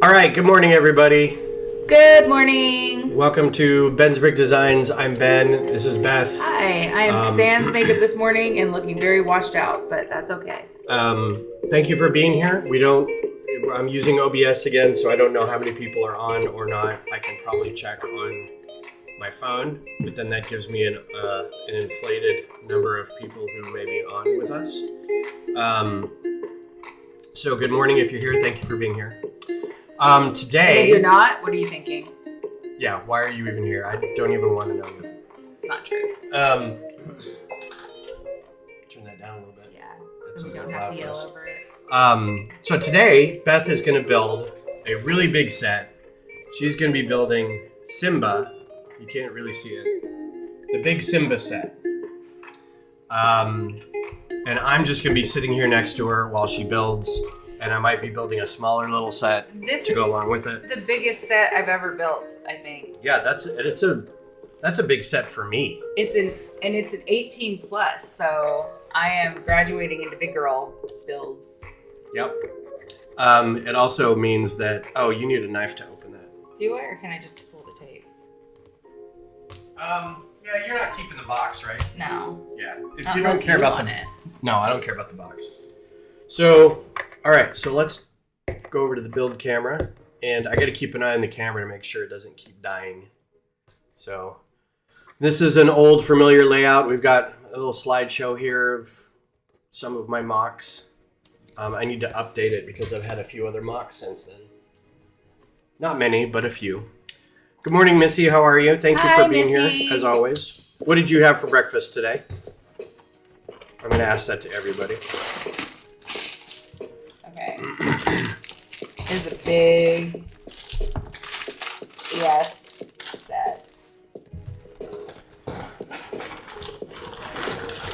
All right, good morning, everybody. Good morning. Welcome to Ben's Brick Designs. I'm Ben. This is Beth. Hi, I am sans makeup this morning and looking very washed out, but that's okay. Thank you for being here. I'm using OBS again, so I don't know how many people are on or not. I can probably check on my phone, but then that gives me an inflated number of people who may be on with us. So good morning if you're here. Thank you for being here. Today... And if you're not, what are you thinking? Yeah, why are you even here? I don't even want to know you. It's not true. Turn that down a little bit. Yeah, That's so we a don't little have to loud yell for us. over it. So today, Beth is going to build a really big set. She's going to be building Simba. You can't really see it. The big Simba set. And I'm just going to be sitting here next to her while she builds. And I might be building a smaller little set to go along with it. The biggest set I've ever built, I think. Yeah, that's a big set for me. It's an 18 plus, so I am graduating into big girl builds. Yep. It also means that you need a knife to open that. Do I, or can I just pull the tape? Yeah, you're not keeping the box, right? No. Yeah. If Not you don't unless care you about want the it. No, I don't care about the box. So, all right, so let's go over to the build camera, and I got to keep an eye on the camera to make sure it doesn't keep dying. So, this is an old familiar layout. We've got a little slideshow here of some of my mocks. I need to update it because I've had a few other mocks since then. Not many, but a few. Good morning, Missy. How are you? Thank you Hi, for being Missy. here, as always. What did you have for breakfast today? I'm going to ask that to everybody. Okay. There's a big yes set.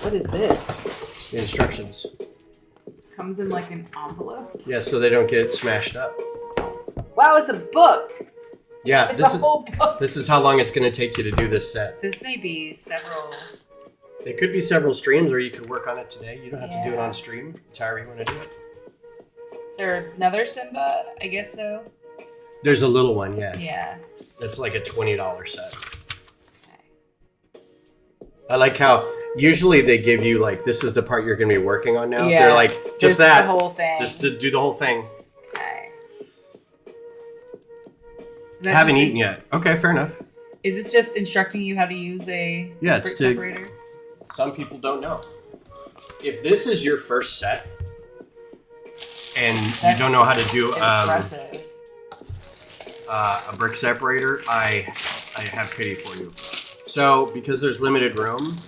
What is this? It's the instructions. Comes in like an envelope. Yeah, so they don't get smashed up. Wow, it's a book. Yeah, It's a whole book. This is how long it's going to take you to do this set. This may be several. It could be several streams, or you could work on it today. You don't have to do it Yeah. on stream. It's however you want to do it. Is there another Simba? I guess so. There's a little one, yeah. Yeah. That's like a $20 set. Okay. I like how usually they give you like, this is the part you're going to be working on now. Yeah. They're like, Just just that. the whole thing. Just to do the whole thing. Okay. Haven't eaten yet. Okay, fair enough. Is this just instructing you how to use a Yeah, brick it's to- separator? Some people don't know. If this is your first set and you don't know how to do Impressive. a brick separator, I have pity for you. So because there's limited room,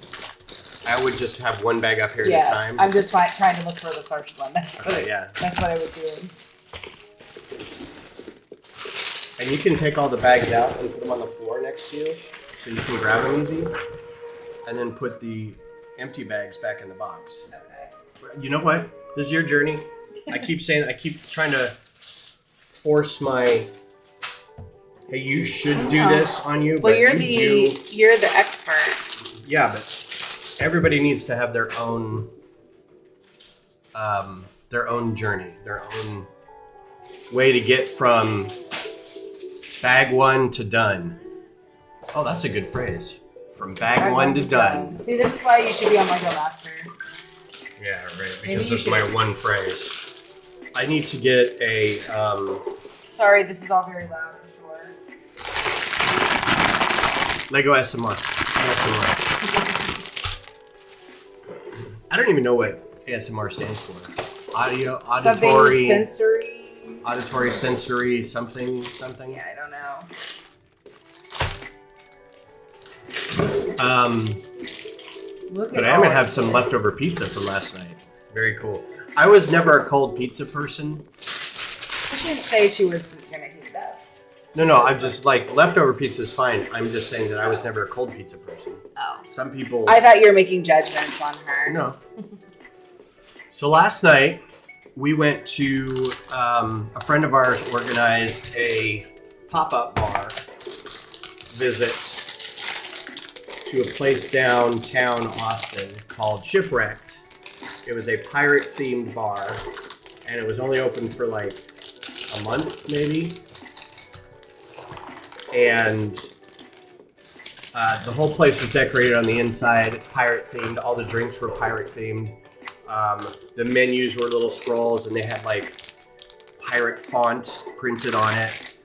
I would just have one bag up here at a time. I'm just trying to look for the first one. That's what Okay, I was doing. And you can take all the bags out and put them on the floor next to you so you can grab them easy. And then put the empty bags back in the box. Okay. You know what? This is your journey. I keep trying to force my, hey, you should do this on you. Well, but you're the expert. Yeah, but everybody needs to have their own journey, their own way to get from bag one to done. Oh, that's a good phrase. From bag one to done. See, this is why you should be on Lego Master. Yeah, right. Maybe Because you this is my one phrase. I need to get a. Sorry, this is all very loud for sure. Lego SMR. ASMR. I don't even know what ASMR stands for. Auditory, Something sensory. auditory, sensory, something. Yeah, I don't know. But I'm gonna have some leftover pizza from last night. Very cool. I was never a cold pizza person. She didn't say she was gonna heat it up. No, I'm just like, leftover pizza is fine. I'm just saying that I was never a cold pizza person. Oh. Some people. I thought you were making judgments on her. No. So last night, we went to, a friend of ours organized a pop-up bar visit to a place downtown Austin called Shipwrecked. It was a pirate-themed bar, and it was only open for like a month maybe. And the whole place was decorated on the inside, pirate themed. All the drinks were pirate themed. The menus were little scrolls, and they had like pirate font printed on it.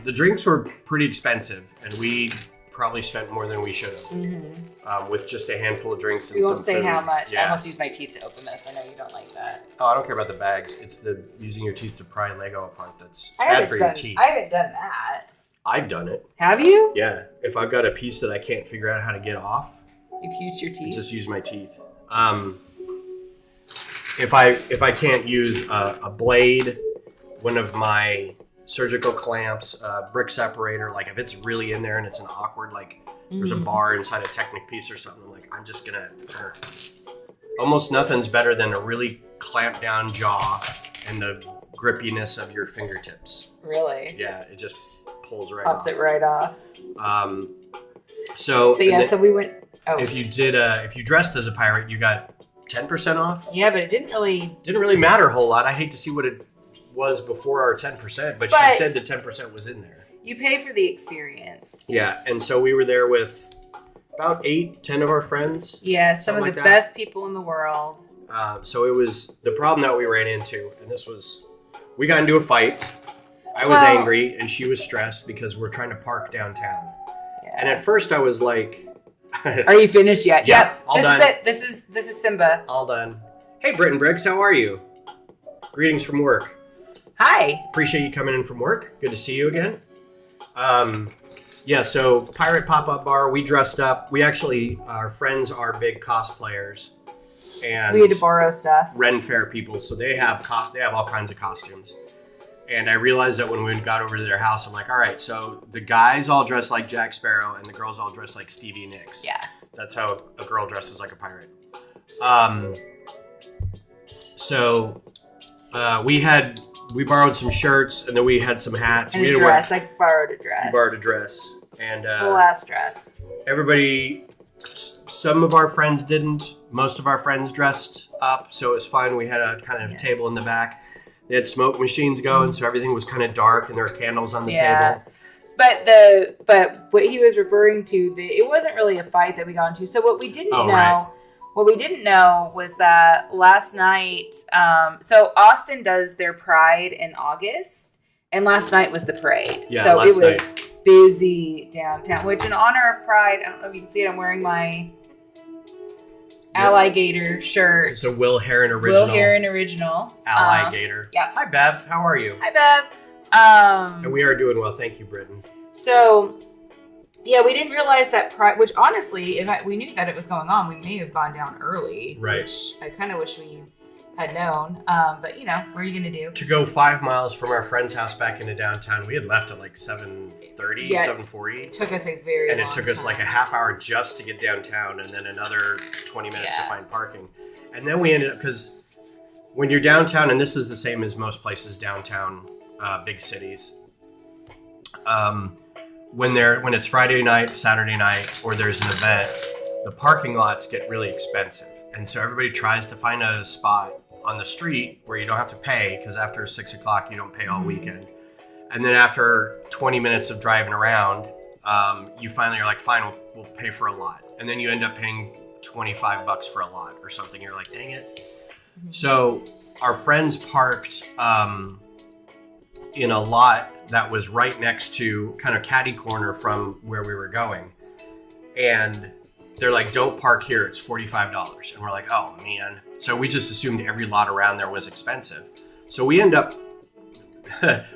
The drinks were pretty expensive, and we probably spent more than we should have with just a handful of drinks and we some won't say food. how much. Yeah. I almost used my teeth to open this. I know you don't like that. Oh, I don't care about the bags. It's the using your teeth to pry Lego apart that's I bad for your teeth. haven't done that. I've done it. Have you? Yeah. If I've got a piece that I can't figure out how to get off, You've used your I teeth? just use my teeth. If I can't use a blade, one of my surgical clamps, a brick separator, like if it's really in there and it's an awkward, like there's a bar inside a Technic piece or something, like I'm just gonna. Almost nothing's better than a really clamped down jaw and the grippiness of your fingertips. Really? Yeah, it just pulls right Pops off. it right off. So But yeah, so we went. Oh. if you dressed as a pirate, you got 10% off. Yeah, but it didn't really. Didn't really matter a whole lot. I hate to see what it was before our 10%, but she said the 10% was in there. You pay for the experience. Yeah, and so we were there with about 8-10 of our friends. Yeah, some of Something the like that. best people in the world. So it was the problem that we ran into, and this was, we got into a fight. I was angry, and she was stressed because we're trying to park downtown. Yeah. And at first I was like, Are you finished yet? Yeah, Yep. all this done. is it. This is Simba. all done. Hey, Britton Briggs, how are you? Greetings from work. Hi. Appreciate you coming in from work. Good to see you again. Yeah, so Pirate Pop-Up Bar, we dressed up. We actually, our friends are big cosplayers. And So we had to borrow stuff. Ren Fair people, so they have all kinds of costumes. And I realized that when we got over to their house, I'm like, all right, so the guys all dress like Jack Sparrow and the girls all dress like Stevie Nicks. Yeah. That's how a girl dresses like a pirate. So we borrowed some shirts and then we had some hats. And we a had to dress. I borrowed a dress. We borrowed a dress. And Full ass dress. everybody, some of our friends didn't. Most of our friends dressed up, so it was fine. We had a kind of table in the back. They had smoke machines going, so everything was kind of dark, and there were candles on the table. But what he was referring to, it wasn't really a fight that we got into. So what we didn't know. Right. What we didn't know was that last night, so Austin does their Pride in August, and last night was the parade. Yeah, so last it was night. busy downtown, which in honor of Pride, I don't know if you can see it, I'm wearing my alligator shirt. It's a Will Heron original. Alligator. Yeah. Hi, Bev. How are you? Hi, Beth. And we are doing well. Thank you, Britton. So, yeah, we didn't realize that Pride, which honestly, if we knew that it was going on, we may have gone down early. Right. Which I kind of wish we had known. But, you know, what are you going to do? To go 5 miles from our friend's house back into downtown, we had left at like 7:30, Yeah. 7:40. It took us a very And long it took us time. like a half hour just to get downtown and then another 20 minutes to Yeah. find parking. And then we ended up, because when you're downtown, and this is the same as most places downtown, big cities, when it's Friday night, Saturday night, or there's an event, the parking lots get really expensive. And so everybody tries to find a spot on the street where you don't have to pay, because after 6 o'clock, you don't pay all weekend. And then after 20 minutes of driving around, you finally are like, fine, we'll pay for a lot. And then you end up paying $25 for a lot or something. You're like, dang it. Mm-hmm. So our friends parked in a lot that was right next to kind of catty corner from where we were going. And they're like, don't park here, it's $45. And we're like, oh man. So we just assumed every lot around there was expensive. So we end up,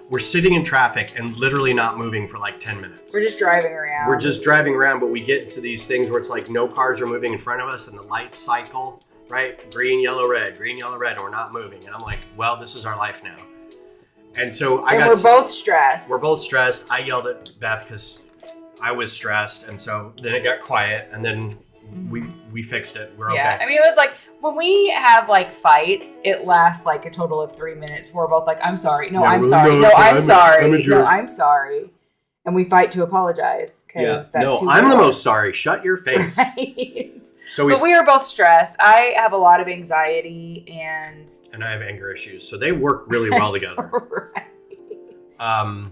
we're sitting in traffic and literally not moving for like 10 minutes. We're just driving around. We're just driving around, but we get into these things where it's like no cars are moving in front of us and the lights cycle, right? Green, yellow, red, and we're not moving. And I'm like, well, this is our life now. And so we're both stressed. We're both stressed. I yelled at Beth because I was stressed. And so then it got quiet and then we fixed it. We're okay. Yeah, I mean, it was like, when we have like fights, it lasts like a total of 3 minutes. We're both like, I'm sorry. No, I'm sorry. No, I'm sorry. No, I'm sorry. And we fight to apologize. Yeah. No, I'm the most sorry. Shut your face. Right. So but we were both stressed. I have a lot of anxiety and I have anger issues. So they work really well together. Right. So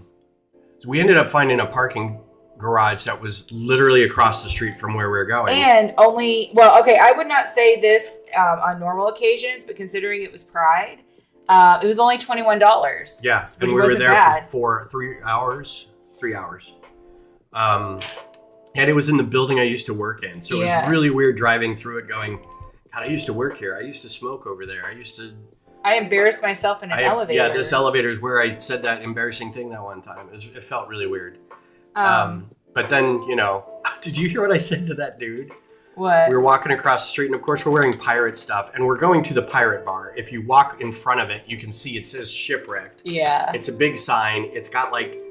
we ended up finding a parking garage that was literally across the street from where we were going. And I would not say this on normal occasions, but considering it was Pride, it was only $21. Yeah, and we were there for 3 hours. 3 hours. And it was in the building I used to work in. So it was really weird driving through it going, God, I used to work here. I used to smoke over there. I embarrassed myself in an elevator. Yeah, this elevator is where I said that embarrassing thing that one time. It felt really weird. But then, did you hear what I said to that dude? What? We were walking across the street, and of course we're wearing pirate stuff, and we're going to the pirate bar. If you walk in front of it, you can see it says Shipwrecked. Yeah. It's a big sign. It's got like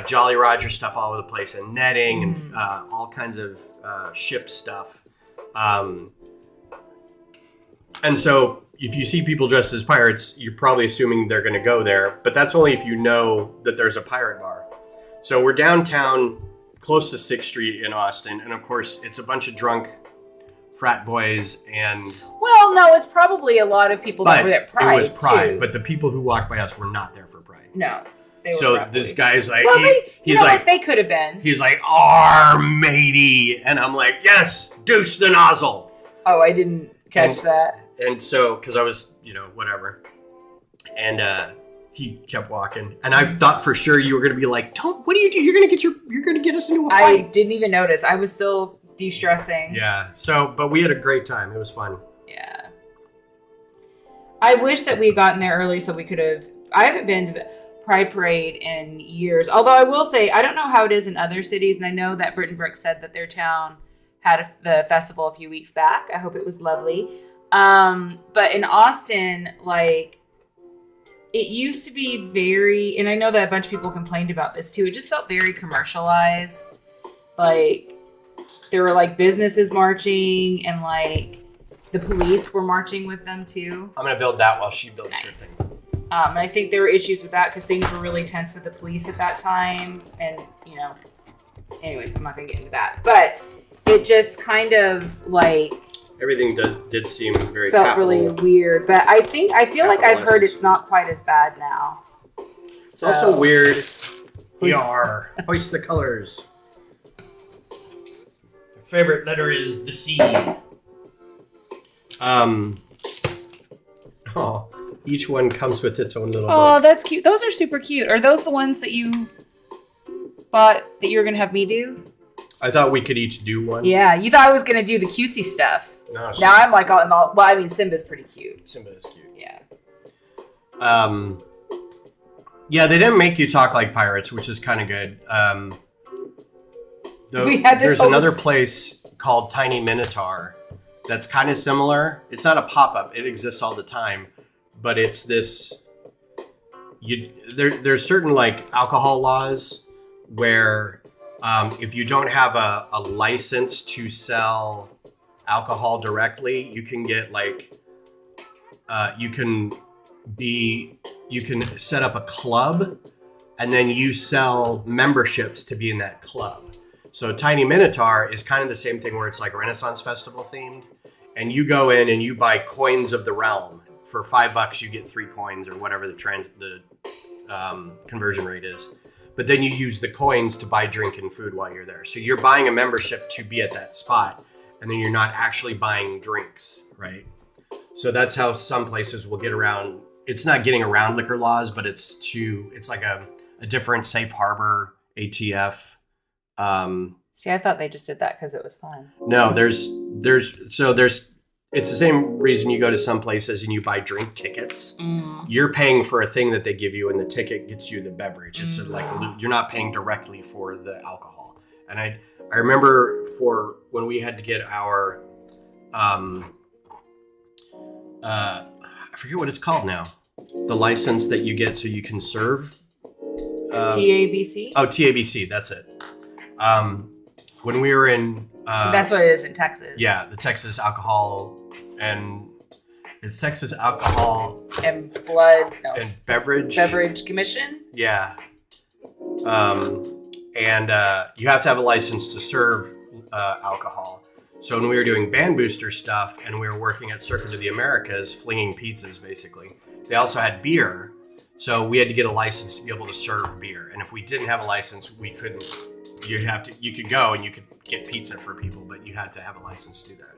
Jolly Roger stuff all over the place, and netting and all kinds of ship stuff. And so if you see people dressed as pirates, you're probably assuming they're going to go there, but that's only if you know that there's a pirate bar. So we're downtown, close to 6th Street in Austin, and of course it's a bunch of drunk frat boys and... Well, no, it's probably a lot of people that were at Pride, it was Pride, too. but the people who walked by us were not there for Pride. No, they were So probably. This guy's like... he's like, they could have been. He's like, "Arr, matey," and I'm like, "Yes, deuce the nozzle." Oh, I didn't catch that. And so, because I was, whatever. And he kept walking. And I thought for sure you were going to be like, what do you do? You're going to get us into a fight. I didn't even notice. I was still de-stressing. Yeah. So, but we had a great time. It was fun. Yeah. I wish that we had gotten there early so we could have, I haven't been to the Pride Parade in years. Although I will say, I don't know how it is in other cities. And I know that Britton Brook said that their town had the festival a few weeks back. I hope it was lovely. But in Austin, it used to be very, and I know that a bunch of people complained about this too, it just felt very commercialized. There were businesses marching and the police were marching with them too. I'm going to build that while she builds her thing. And I think there were issues with that because things were really tense with the police at that time. And, anyways, I'm not going to get into that. But it just kind of everything did seem very felt really weird, but I feel like I've heard it's not quite as bad now. It's also weird. We are hoist the colors. My favorite letter is the C. Each one comes with its own little. Oh, book. That's cute. Those are super cute. Are those the ones that you bought that you were gonna have me do? I thought we could each do one. Yeah, you thought I was gonna do the cutesy stuff. No, now I'm well, I mean, Simba's pretty cute. Simba is cute. Yeah. Yeah, they didn't make you talk like pirates, which is kind of good. There's another place called Tiny Minotaur that's kind of similar. It's not a pop-up. It exists all the time, but it's this. There's certain alcohol laws where if you don't have a license to sell alcohol directly, you can get you can set up a club and then you sell memberships to be in that club. So Tiny Minotaur is kind of the same thing where it's Renaissance Festival themed, and you go in and you buy coins of the realm. For $5 you get 3 coins or whatever the conversion rate is. But then you use the coins to buy drink and food while you're there. So you're buying a membership to be at that spot, and then you're not actually buying drinks, right? So that's how some places will get around. It's not getting around liquor laws, but it's like a different safe harbor ATF. See, I thought they just did that because it was fun. No, there's it's the same reason you go to some places and you buy drink tickets. You're paying for a thing that they give you, and the ticket gets you the beverage. It's you're not paying directly for the alcohol. And I remember for when we had to get our I forget what it's called now. The license that you get so you can serve. TABC? Oh, TABC, that's it. When we were in... that's what it is in Texas. Yeah, the Texas Alcohol and... It's Texas Alcohol... And Blood... No. And Beverage... Beverage Commission? Yeah. And you have to have a license to serve alcohol. So when we were doing Band Booster stuff and we were working at Circuit of the Americas, flinging pizzas, basically, they also had beer. So we had to get a license to be able to serve beer. And if we didn't have a license, we couldn't. You could go and you could get pizza for people, but you had to have a license to do that.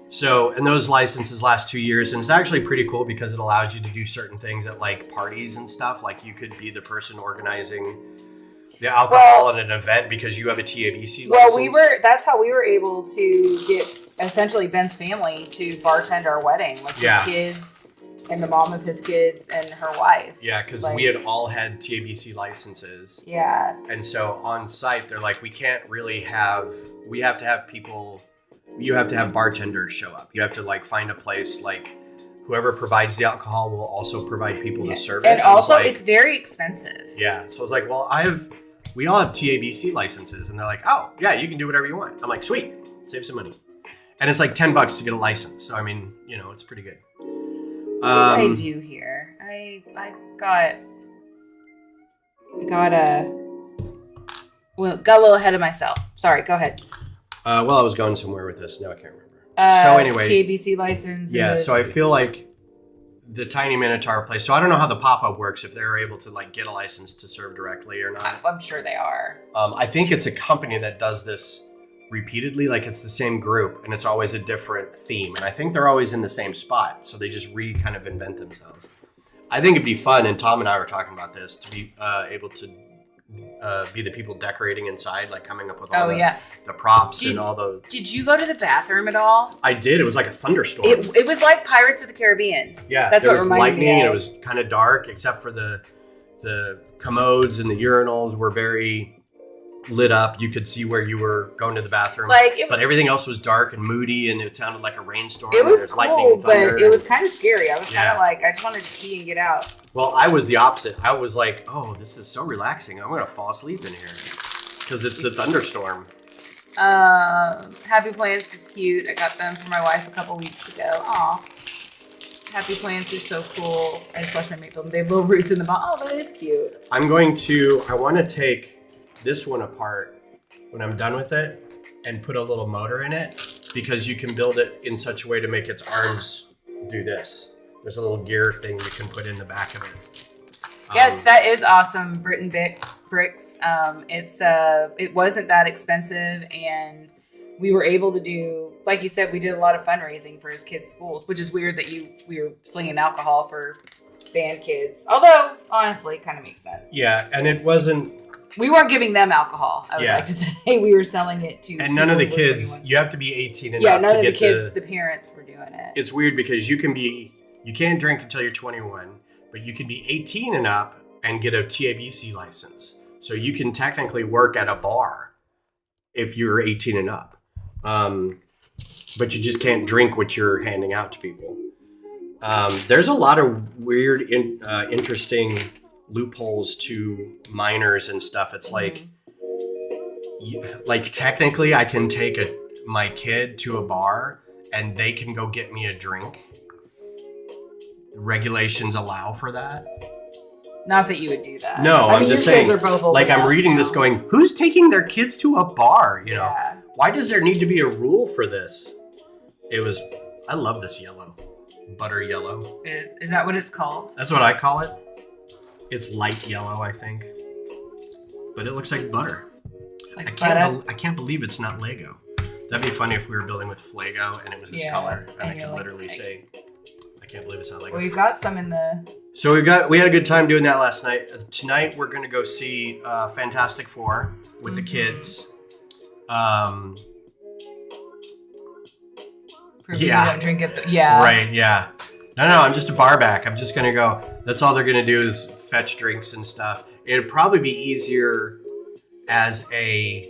So, and those licenses last 2 years, and it's actually pretty cool because it allows you to do certain things at like parties and stuff. Like you could be the person organizing the alcohol at an event because you have a TABC license. That's how we were able to get essentially Ben's family to bartend our wedding, like his kids and the mom of his kids and her wife. Yeah, because we had all had TABC licenses. Yeah. And so on site, they're like, we have to have people, you have to have bartenders show up. You have to like find a place, like whoever provides the alcohol will also provide people to serve it. And also it's very expensive. Yeah. So I was like, well, we all have TABC licenses. And they're like, oh yeah, you can do whatever you want. I'm like, sweet, save some money. And it's like $10 to get a license. So, I mean, it's pretty good. What did I do here? I got a little ahead of myself. Sorry, go ahead. I was going somewhere with this. Now I can't remember. So anyway. TABC license. Yeah, so I feel like the Tiny Minotaur place. So I don't know how the pop-up works, if they're able to like get a license to serve directly or not. I'm sure they are. I think it's a company that does this repeatedly, like it's the same group and it's always a different theme, and I think they're always in the same spot, so they just kind of invent themselves. I think it'd be fun, and Tom and I were talking about this, to be able to be the people decorating inside, like coming up with all the props and all those. Did you go to the bathroom at all? I did. It was like a thunderstorm. It was like Pirates of the Caribbean. Yeah, that's what reminded me of. And it was kind of dark, except for the commodes and the urinals were very lit up. You could see where you were going to the bathroom, but everything else was dark and moody, and it sounded like a rainstorm. It was cool, lightning, but it was kind of scary. I was kind of like, I just wanted to pee and get out. Well, I was the opposite. I was like, oh, this is so relaxing. I'm gonna fall asleep in here because it's a thunderstorm. Happy Plants is cute. I got them for my wife a couple weeks ago. Aw. Happy Plants are so cool. I just watched my make them. They have little roots in the bottom. Oh, that is cute. I want to take this one apart when I'm done with it and put a little motor in it, because you can build it in such a way to make its arms do this. There's a little gear thing you can put in the back of it. Yes, that is awesome. Britain Bricks. It wasn't that expensive, and we were able to do, like you said, we did a lot of fundraising for his kids' schools, which is weird that we were slinging alcohol for band kids. Although, honestly, it kind of makes sense. Yeah, and it wasn't. We weren't giving them alcohol. I would like to say we were selling it to. And none of the kids. You have to be 18 and up to get Yeah, none of the kids. The parents were doing it. It's weird because you can't drink until you're 21, but you can be 18 and up and get a TABC license. So you can technically work at a bar if you're 18 and up, but you just can't drink what you're handing out to people. There's a lot of weird, interesting loopholes to minors and stuff. It's like technically I can take my kid to a bar and they can go get me a drink. Regulations allow for that. Not that you would do that. No, I'm just saying. Kids are both old I'm reading this going, who's taking their kids to a bar? You know, why does there need to be a rule for this? I love this yellow, butter yellow. Is that what it's called? That's what I call it. It's light yellow, I think, but it looks like butter. I can't believe it's not Lego. That'd be funny if we were building with Flago and it was this color, and I can literally say, I can't believe it's not Lego. Well, we've got some in the. So we had a good time doing that last night. Tonight we're gonna go see Fantastic Four with the kids. Don't drink it. Yeah. Right. Yeah. No, I'm just a bar back. I'm just gonna go. That's all they're gonna do is fetch drinks and stuff. It'd probably be easier as a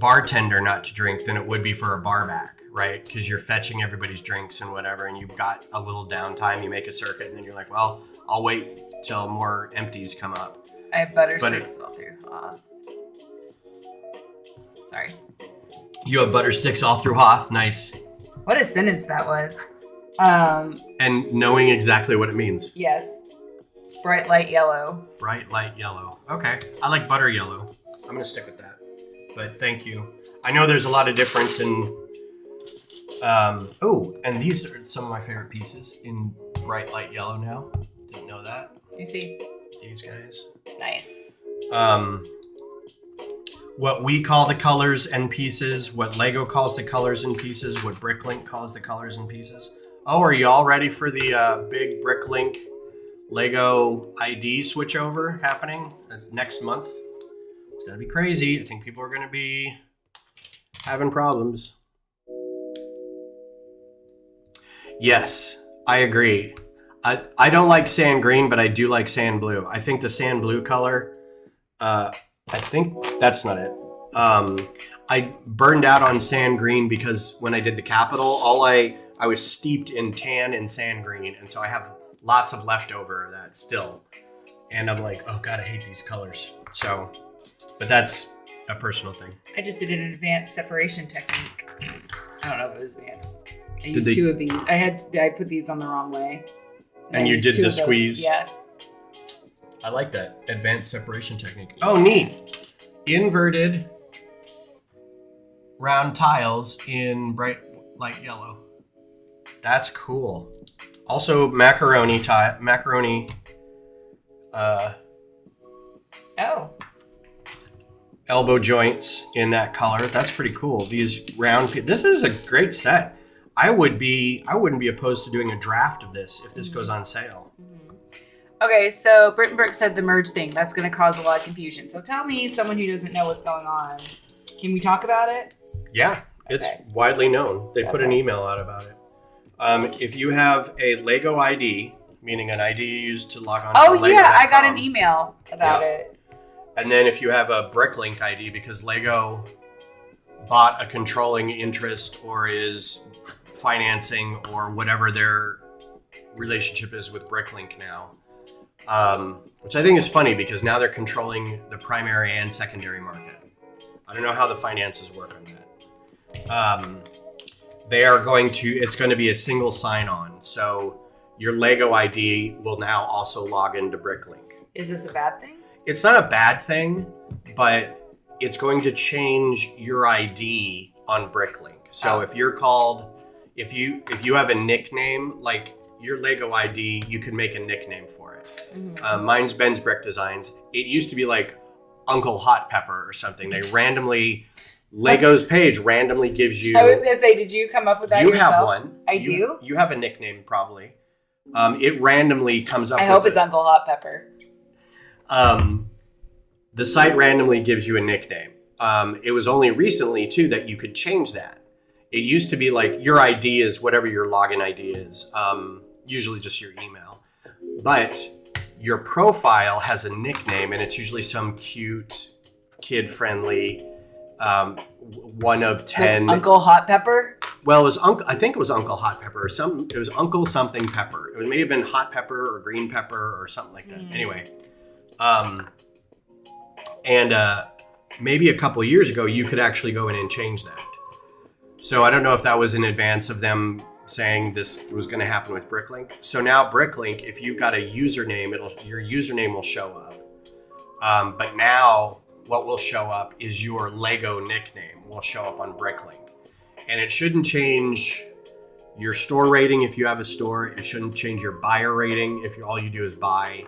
bartender not to drink than it would be for a bar back, right? Because you're fetching everybody's drinks and whatever, and you've got a little downtime. You make a circuit, and then you're like, well, I'll wait till more empties come up. I have butter sticks all through Hoth. Sorry. You have butter sticks all through Hoth. Nice. What a sentence that was. And knowing exactly what it means. Yes. Bright light yellow. Bright light yellow. Okay. I like butter yellow. I'm going to stick with that. But thank you. I know there's a lot of difference in... and these are some of my favorite pieces in bright light yellow now. Didn't know that. You see? These guys. Nice. What we call the colors and pieces, what Lego calls the colors and pieces, what Bricklink calls the colors and pieces. Oh, are you all ready for the big Bricklink Lego ID switchover happening next month? It's going to be crazy. I think people are going to be having problems. Yes, I agree. I don't like sand green, but I do like sand blue. I think the sand blue color, I think that's not it. I burned out on sand green because when I did the Capitol, I was steeped in tan and sand green, and so I have lots of leftover of that still. And I'm like, oh God, I hate these colors. So, but that's a personal thing. I just did an advanced separation technique. I don't know if it was advanced. I used two of these. I put these on the wrong way. And you did the squeeze? Yeah. I like that advanced separation technique. Oh, neat. Inverted round tiles in bright light yellow. That's cool. Also macaroni. Elbow joints in that color. That's pretty cool. These round. This is a great set. I wouldn't be opposed to doing a draft of this if this goes on sale. Okay, so Brit and Brooke said the merge thing. That's going to cause a lot of confusion. So tell me, someone who doesn't know what's going on, can we talk about it? Yeah, it's widely known. They put an email out about it. If you have a Lego ID, meaning an ID you use to log on to Lego.com. Oh, yeah, I got an email about it. And then if you have a Bricklink ID, because Lego bought a controlling interest or is financing or whatever their relationship is with Bricklink now, which I think is funny because now they're controlling the primary and secondary market. I don't know how the finances work on that. It's going to be a single sign-on. So your Lego ID will now also log into Bricklink. Is this a bad thing? It's not a bad thing, but it's going to change your ID on Bricklink. So if you're called, if you have a nickname, like your Lego ID, you can make a nickname for it. Mm-hmm. Mine's Ben's Brick Designs. It used to be like Uncle Hot Pepper or something. They randomly, Lego's page randomly gives you. I was going to say, did you come up with that yourself? You have one. I do? You have a nickname probably. It randomly comes up I hope it's Uncle Hot Pepper. The site randomly gives you a nickname. It was only recently too that you could change that. It used to be like your ID is whatever your login ID is, usually just your email. But your profile has a nickname, and it's usually some cute, kid-friendly, 1 of 10. Like Uncle Hot Pepper? Well, it was I think it was Uncle Hot Pepper. It was Uncle something Pepper. It may have been Hot Pepper or Green Pepper or something like that. Anyway, maybe a couple of years ago, you could actually go in and change that. So I don't know if that was in advance of them saying this was going to happen with Bricklink. So now Bricklink, if you've got a username, your username will show up. But now what will show up is your Lego nickname will show up on Bricklink. And it shouldn't change your store rating if you have a store. It shouldn't change your buyer rating if all you do is buy.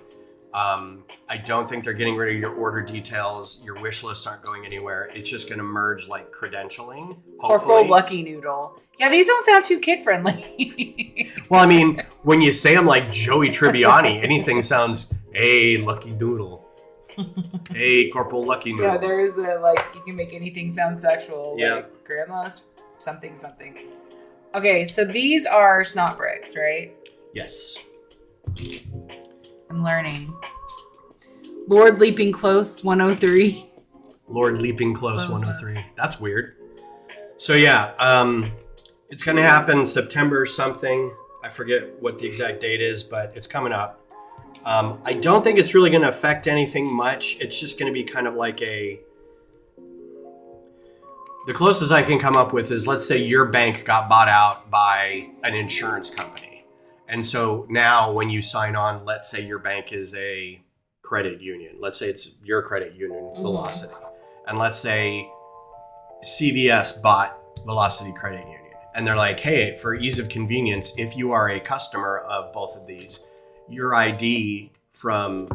I don't think they're getting rid of your order details. Your wish lists aren't going anywhere. It's just going to merge like credentialing. Corporal Lucky Noodle. Yeah, these don't sound too kid friendly. Well, I mean, when you say them like Joey Tribbiani, anything sounds, hey, Lucky Noodle. Hey, Corporal Lucky Noodle. Yeah, there is you can make anything sound sexual. Yeah. Like grandma's something. Okay, so these are snot bricks, right? Yes. I'm learning. Lord Leaping Close 103. Lord Leaping Close 103. That's weird. So yeah, it's going to happen September something. I forget what the exact date is, but it's coming up. I don't think it's really going to affect anything much. It's just going to be kind of like the closest I can come up with is, let's say your bank got bought out by an insurance company. And so now when you sign on, let's say your bank is a credit union. Let's say it's your credit union, Velocity. And let's say CVS bought Velocity Credit Union. And they're like, hey, for ease of convenience, if you are a customer of both of these, your ID from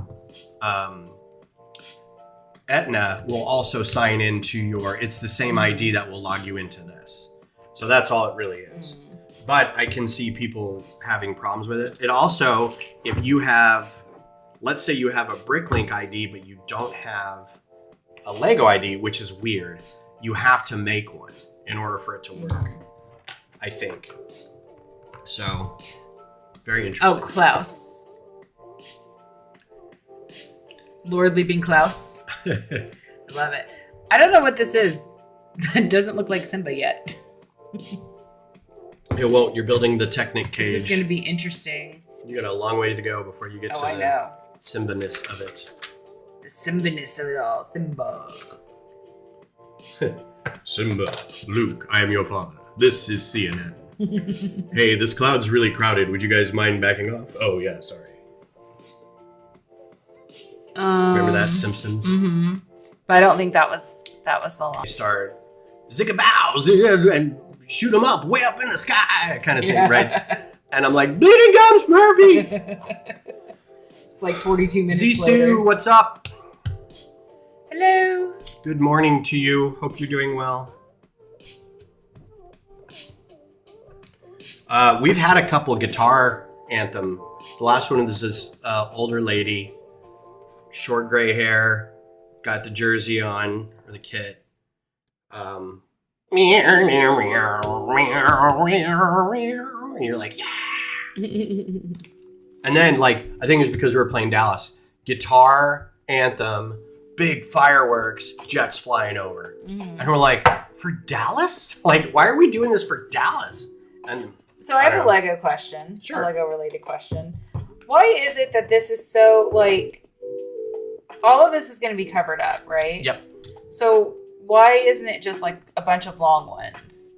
Aetna will also sign into it's the same ID that will log you into this. So that's all it really is. But I can see people having problems with it. It also, if you have, let's say you have a Bricklink ID, but you don't have a Lego ID, which is weird, you have to make one in order for it to work, I think. So, very interesting. Oh, Klaus. Lord Leaping Klaus. I love it. I don't know what this is. It doesn't look like Simba yet. It won't. You're building the Technic cage. This is going to be interesting. You got a long way to go before you get to the Simba-ness of it. The Simba-ness of it all. Simba. Simba, Luke, I am your father. This is CNN. Hey, this cloud's really crowded. Would you guys mind backing off? Oh, yeah, sorry. Remember that, Simpsons? Mm-hmm. But I don't think that was the line. They start, zicka-bow, and shoot them up, way up in the sky, kind of thing, right? And I'm like, bleeding gums, Murphy! It's like 42 minutes Zissou, later. what's up? Hello. Good morning to you. Hope you're doing well. We've had a couple guitar anthem. The last one is this older lady, short gray hair, got the jersey on, or the kit. And you're like, yeah. And then, like, I think it's because we were playing Dallas. Guitar, anthem, big fireworks, jets flying over. And we're like, for Dallas? Like, why are we doing this for Dallas? And so I have a Lego question. Sure. A Lego related question. Why is it that this is so, like, all of this is going to be covered up, right? Yep. So why isn't it just like a bunch of long ones?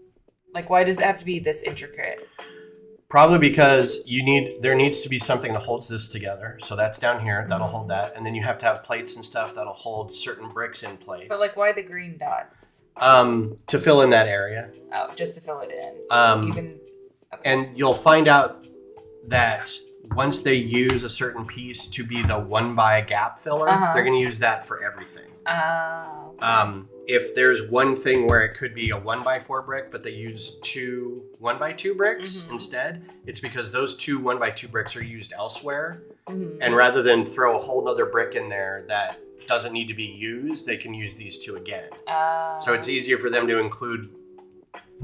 Like, why does it have to be this intricate? Probably because there needs to be something that holds this together. So that's down here, that'll hold that. And then you have to have plates and stuff that'll hold certain bricks in place. But like, why the green dots? To fill in that area. Oh, just to fill it in. Okay. And you'll find out that once they use a certain piece to be the 1x gap filler, they're going to use that for everything. If there's one thing where it could be a 1x4 brick, but they use two 1x2 bricks instead, it's because those two 1x2 bricks are used elsewhere. And rather than throw a whole nother brick in there that doesn't need to be used, they can use these two again. So it's easier for them to include,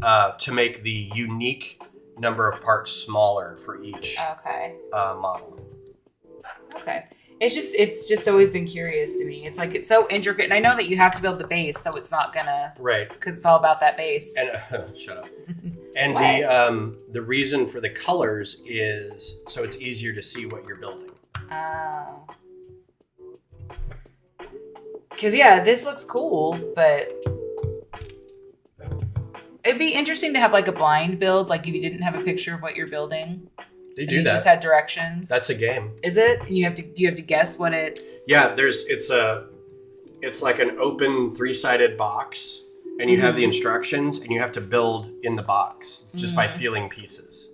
to make the unique number of parts smaller for each model. Okay. It's just always been curious to me. It's like, it's so intricate. And I know that you have to build the base, so it's not gonna... Right. Because it's all about that base. And shut up. And the reason for the colors is so it's easier to see what you're building. Oh. Because, yeah, this looks cool, but... It'd be interesting to have like a blind build, like if you didn't have a picture of what you're building. They do that. You just had directions. That's a game. Is it? And you have to. Do you have to guess what it? Yeah, it's like an open 3-sided box, and you have the instructions, and you have to build in the box just by feeling pieces.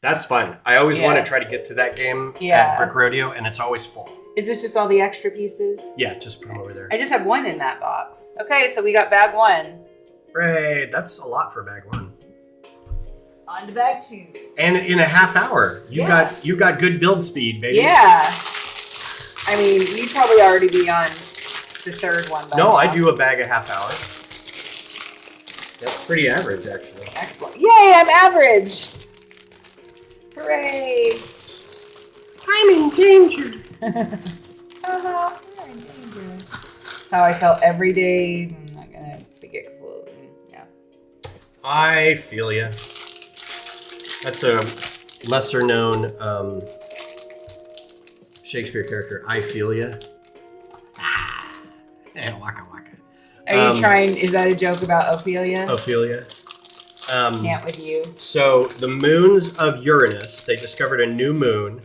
That's fun. I always want to try to get to that game at Brick Rodeo, and it's always full. Is this just all the extra pieces? Yeah, just put them over there. I just have one in that box. Okay, so we got bag 1. Great, that's a lot for bag 1. On to bag 2. And in a half hour, you got good build speed, baby. Yeah. I mean, you'd probably already be on the third one. No, I do a bag a half hour. That's pretty average, actually. Excellent. Yay, I'm average. Hooray. I'm in danger. You're in danger. That's how I felt every day. I'm not gonna get close. Yeah. I feel ya. That's a lesser known Shakespeare character. I feel ya. Waka waka. Are you trying? Is that a joke about Ophelia? Ophelia. Can't with you. So the moons of Uranus. They discovered a new moon.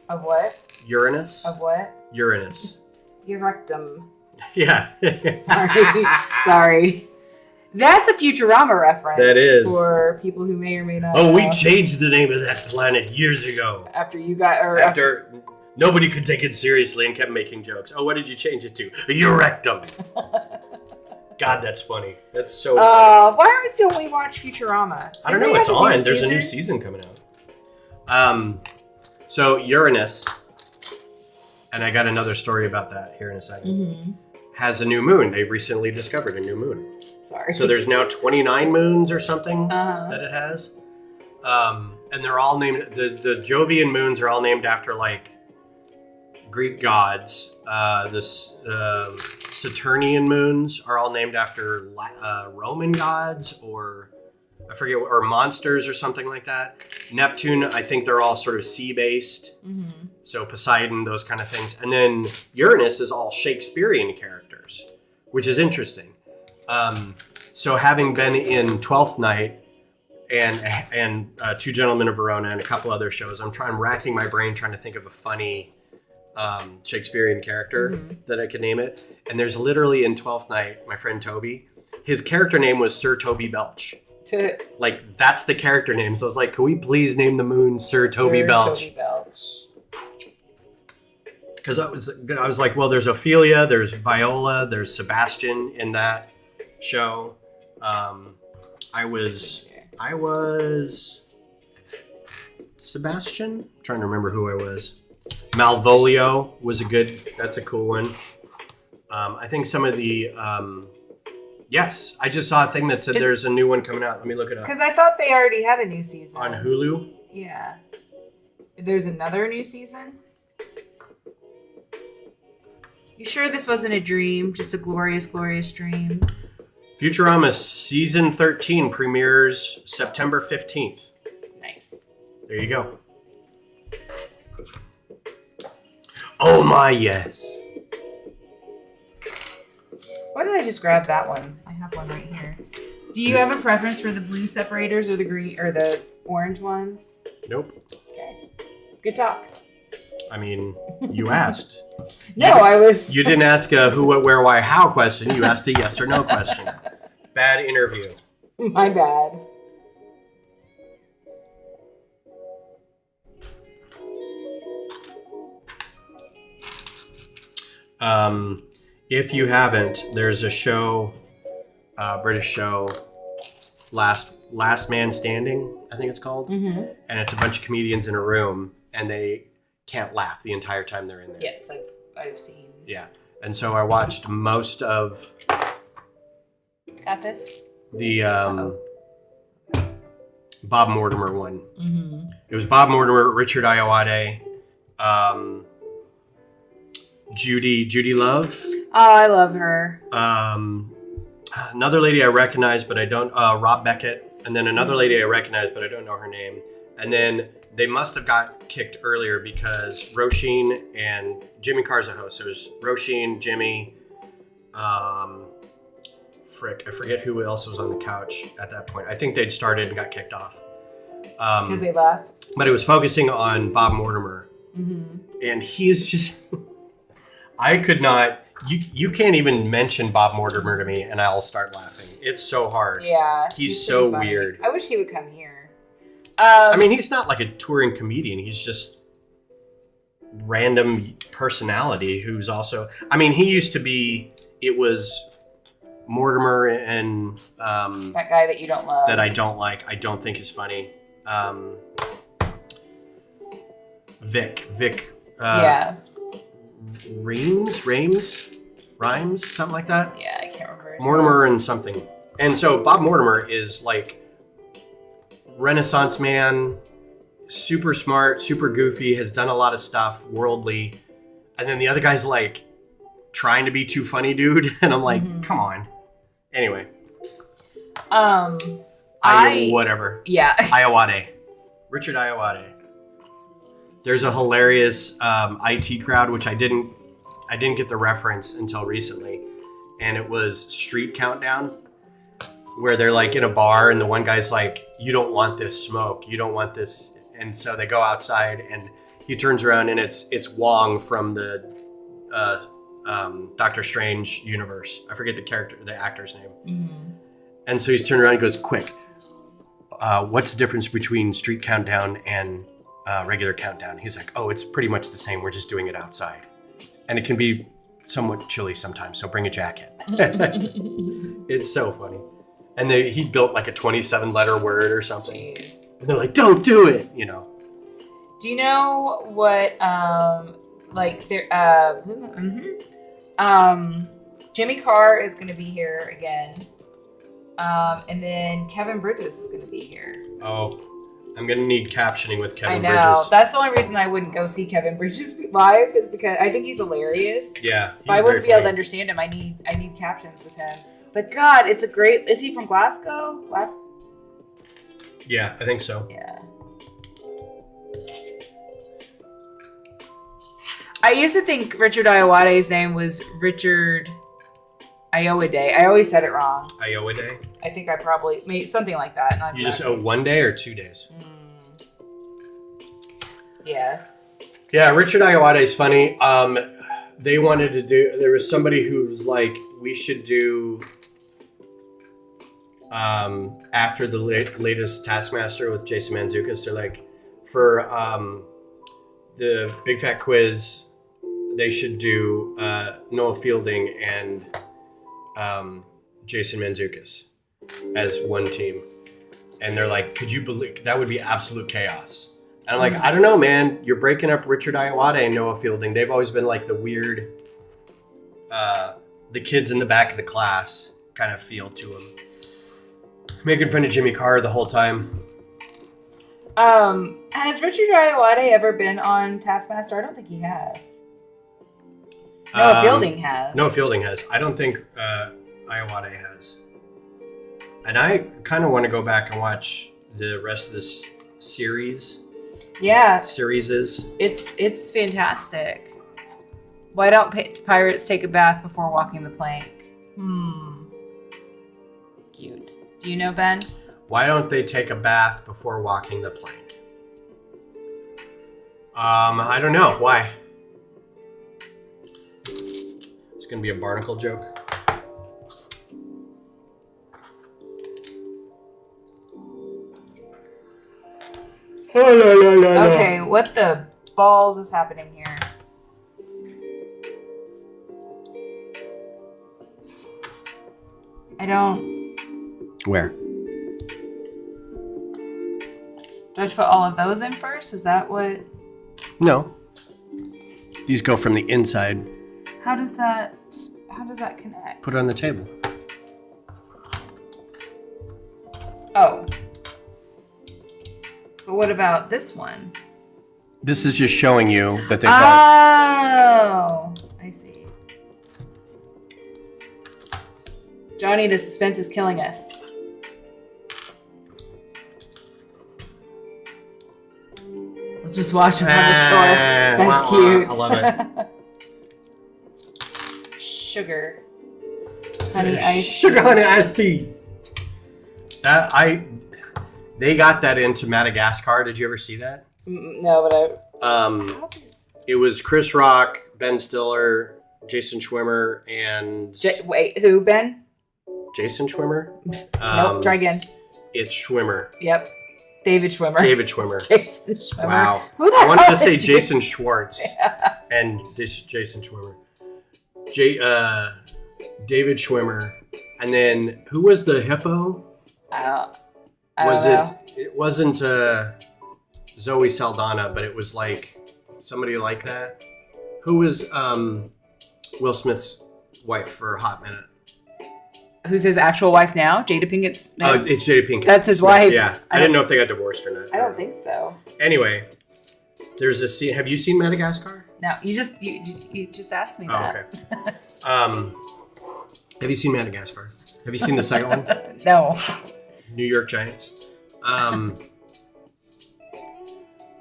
Of what? Uranus. Of what? Uranus. Your rectum. Yeah. Sorry. That's a Futurama reference. That is. For people who may or may not Oh, know. we changed the name of that planet years ago. After you got... After nobody could take it seriously and kept making jokes. Oh, what did you change it to? Your rectum. God, that's funny. That's so funny. Why don't we watch Futurama? I don't know. It's on. There's a new season coming out. So Uranus, and I got another story about that here in a second, has a new moon. They've recently discovered a new moon. Sorry. So there's now 29 moons or something that it has. And they're all named, the Jovian moons are all named after like Greek gods. The Saturnian moons are all named after Roman gods, or I forget, or monsters or something like that. Neptune, I think they're all sort of sea-based. So Poseidon, those kind of things. And then Uranus is all Shakespearean characters, which is interesting. So having been in 12th Night and Two Gentlemen of Verona and a couple other shows, I'm racking my brain trying to think of a funny Shakespearean character that I could name it. And there's literally in 12th Night, my friend Toby, his character name was Sir Toby Belch. Like, that's the character name. So I was like, can we please name the moon Sir Toby Belch? Because I was like, well, there's Ophelia, there's Viola, there's Sebastian in that show. I was Sebastian? I'm trying to remember who I was. Malvolio was that's a cool one. I think some of the, yes, I just saw a thing that said there's a new one coming out. Let me look it up. Because I thought they already had a new season. On Hulu? Yeah. There's another new season? You sure this wasn't a dream? Just a glorious, glorious dream? Futurama Season 13 premieres September 15th. Nice. There you go. Oh my, yes. Why did I just grab that one? I have one right here. Do you have a preference for the blue separators or the green or the orange ones? Nope. Okay. Good talk. I mean, you asked. You didn't ask a who, what, where, why, how question. You asked a yes or no question. Bad interview. My bad. If you haven't, there's a show, British show, Last Man Standing, I think it's called. And it's a bunch of comedians in a room, and they can't laugh the entire time they're in there. Yes, I've seen. Yeah. And so I watched most of Got this? The Bob Mortimer one. It was Bob Mortimer, Richard Ayoade, Judy Love. Oh, I love her. Another lady I recognize, but I don't. Rob Beckett, and then another lady I recognize, but I don't know her name. And then they must have got kicked earlier because Roisin and Jimmy Carr's a host. So it was Roisin, Jimmy, I forget who else was on the couch at that point. I think they'd started and got kicked off. Because they left. But it was focusing on Bob Mortimer. And he is just... I could not... You can't even mention Bob Mortimer to me and I'll start laughing. It's so hard. Yeah. He's so weird. I wish he would come here. I mean, he's not like a touring comedian. He's just random personality who's also... I mean, he used to be... It was Mortimer and... that guy that you don't love. That I don't like. I don't think is funny. Vic. Yeah. Rhymes, something like that. Yeah, I can't remember. Mortimer and something. And so Bob Mortimer is like Renaissance man, super smart, super goofy, has done a lot of stuff, worldly. And then the other guy's like trying to be too funny, dude. And I'm like, come on. Anyway. Whatever. Yeah. Ayoade. Richard Ayoade. There's a hilarious IT crowd, which I didn't get the reference until recently. And it was Street Countdown, where they're like in a bar and the one guy's like, you don't want this smoke. You don't want this. And so they go outside and he turns around and it's Wong from the Doctor Strange universe. I forget the actor's name. And so he's turned around and goes, quick, what's the difference between street countdown and regular countdown? He's like, oh, it's pretty much the same. We're just doing it outside. And it can be somewhat chilly sometimes, so bring a jacket. It's so funny. And he built like a 27-letter word or something. Jeez. And they're like, don't do it, you know. Do you know what, Jimmy Carr is going to be here again. And then Kevin Bridges is going to be here. Oh, I'm going to need captioning with Kevin Bridges. I know. Bridges. That's the only reason I wouldn't go see Kevin Bridges live is because I think he's hilarious. Yeah. But I wouldn't be able to understand him. I need captions with him. But God, it's a great... Is he from Glasgow? Yeah, I think so. Yeah. I used to think Richard Ayoade's name was Richard Ayoade. I always said it wrong. Ayoade? I think I probably made something like that. Not you just owe 1 day or 2 days? Yeah. Yeah, Richard Ayoade is funny. They wanted to do... There was somebody who was like, we should do... after the latest Taskmaster with Jason Mantzoukas, they're like, for the Big Fat Quiz, they should do Noah Fielding and Jason Mantzoukas as one team. And they're like, could you believe that would be absolute chaos? And I'm like, I don't know, man. You're breaking up Richard Ayoade and Noah Fielding. They've always been like the weird, the kids in the back of the class kind of feel to them. Making fun of Jimmy Carr the whole time. Has Richard Ayoade ever been on Taskmaster? I don't think he has. Noah Fielding has. Noah Fielding has. I don't think Ayoade has. And I kind of want to go back and watch the rest of this series. Yeah. Serieses. It's fantastic. Why don't pirates take a bath before walking the plank? Cute. Do you know, Ben? Why don't they take a bath before walking the plank? I don't know. Why? It's going to be a barnacle joke. Okay, what the balls is happening here? I don't... Where? Do I have to put all of those in first? Is that what... No. These go from the inside. How does that connect? Put it on the table. Oh. But what about this one? This is just showing you that they both... Oh, I see. Johnny, the suspense is killing us. Let's just watch him on the store. That's cute. I love it. Sugar. Honey iced Sugar honey iced tea. They got that into Madagascar. Did you ever see that? No, but it was Chris Rock, Ben Stiller, Jason Schwimmer, and wait, who, Ben? Jason Schwimmer? Nope, try again. It's Schwimmer. Yep. David Schwimmer. David Schwimmer. Jason Schwimmer. Wow. Who the I wanted hell to say is Jason Schwartz Yeah. and Jason Schwimmer. David Schwimmer. And then who was the hippo? I don't know. It wasn't Zoe Saldana, but it was like somebody like that. Who was Will Smith's wife for a hot minute? Who's his actual wife now? Jada Pinkett Smith? Oh, it's Jada Pinkett. That's his Smith. wife. Yeah. I didn't know if they got divorced or not. I don't think so. Anyway, there's a scene. Have you seen Madagascar? No, you just asked me that. Okay. Have you seen Madagascar? Have you seen the second one? No. New York Giants.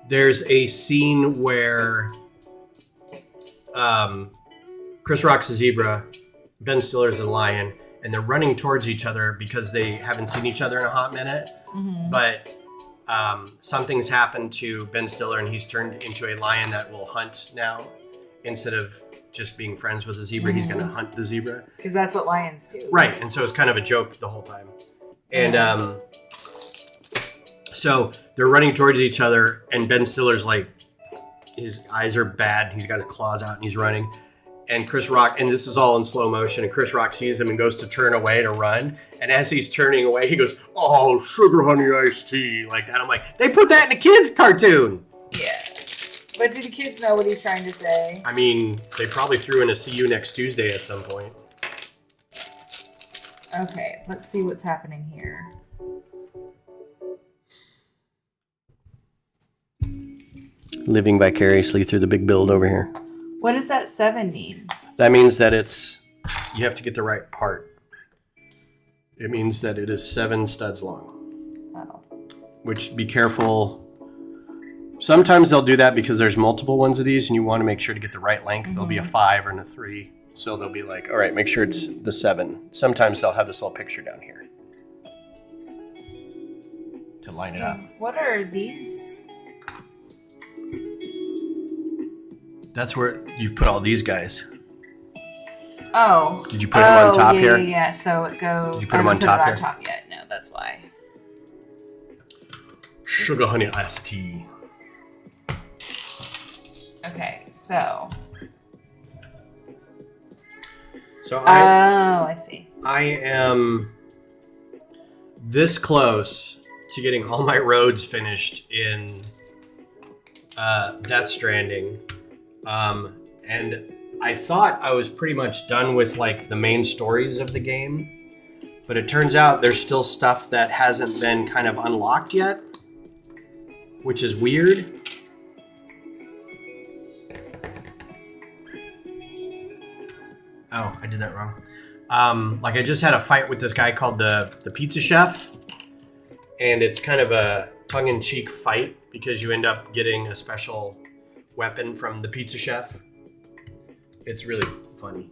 There's a scene where Chris Rock's a zebra, Ben Stiller's a lion, and they're running towards each other because they haven't seen each other in a hot minute. Mm-hmm. But something's happened to Ben Stiller, and he's turned into a lion that will hunt now. instead of just being friends with the zebra, he's going to hunt the zebra. Because that's what lions do. Right, and so it's kind of a joke the whole time. And so they're running towards each other, and Ben Stiller's like, his eyes are bad. He's got his claws out, and he's running. And Chris Rock, and this is all in slow motion, and Chris Rock sees him and goes to turn away to run. And as he's turning away, he goes, "Oh, sugar honey iced tea," like that. I'm like, they put that in a kid's cartoon. Yeah. But do the kids know what he's trying to say? I mean, they probably threw in a "See you next Tuesday" at some point. Okay, let's see what's happening here. Living vicariously through the big build over here. What does that 7 mean? That means that you have to get the right part. It means that it is 7 studs long. Oh. Which, be careful. Sometimes they'll do that because there's multiple ones of these and you want to make sure to get the right length. There'll be a 5 and a 3. So they'll be like, all right, make sure it's the 7. Sometimes they'll have this little picture down here to line it up. What are these? That's where you put all these guys. Oh. Did you put them on top here? Yeah. So it goes. Did you put them on top here? Top yet? No, that's why. Sugar honey iced tea. Okay, so. So I see. I am this close to getting all my roads finished in Death Stranding. And I thought I was pretty much done with like the main stories of the game, but it turns out there's still stuff that hasn't been kind of unlocked yet, which is weird. Oh, I did that wrong. Like I just had a fight with this guy called the Pizza Chef, and it's kind of a tongue-in-cheek fight because you end up getting a special weapon from the Pizza Chef. It's really funny.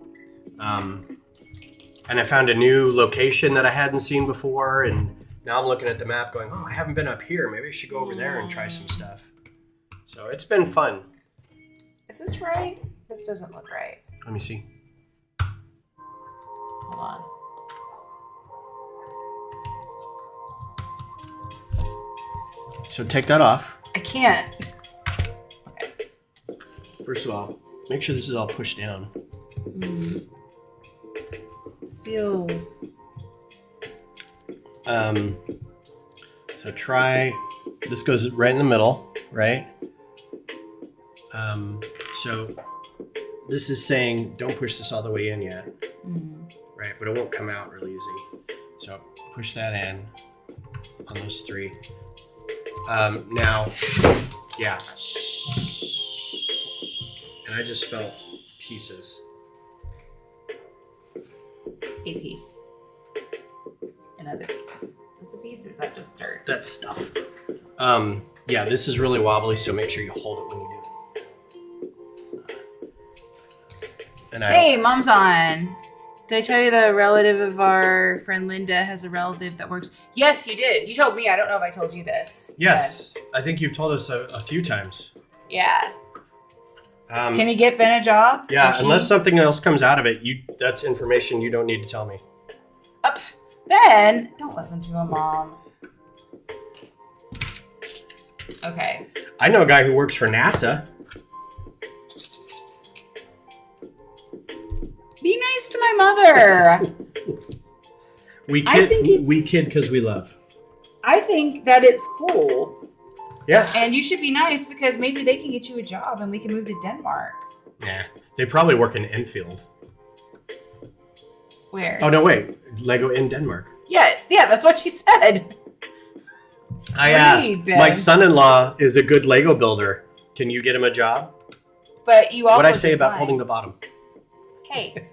And I found a new location that I hadn't seen before, and now I'm looking at the map going, oh, I haven't been up here. Maybe I should go over there and try some stuff. So it's been fun. Is this right? This doesn't look right. Let me see. Hold on. So take that off. I can't. Okay. First of all, make sure this is all pushed down. This feels... So try, this goes right in the middle, right? So this is saying don't push this all the way in yet, right? But it won't come out really easy. So push that in on those 3. Now, yeah. And I just felt pieces. A piece. Another piece. Is this a piece or is that just dirt? That's stuff. Yeah, this is really wobbly, so make sure you hold it when you do. And hey, Mom's on. Did I tell you the relative of our friend Linda has a relative that works? Yes, you did. You told me. I don't know if I told you this. Yes, I think you've told us a few times. Yeah. Can you get Ben a job? Yeah, unless something else comes out of it, that's information you don't need to tell me. Ben, don't listen to him, Mom. Okay. I know a guy who works for NASA. Be nice to my mother. we kid because we love. I think that it's cool. Yeah. And you should be nice because maybe they can get you a job and we can move to Denmark. Yeah. They probably work in Enfield. Where? Oh, no, wait. Lego in Denmark. Yeah, that's what she said. I asked. My son-in-law is a good Lego builder. Can you get him a job? But you also What'd I say about holding the bottom? Hey,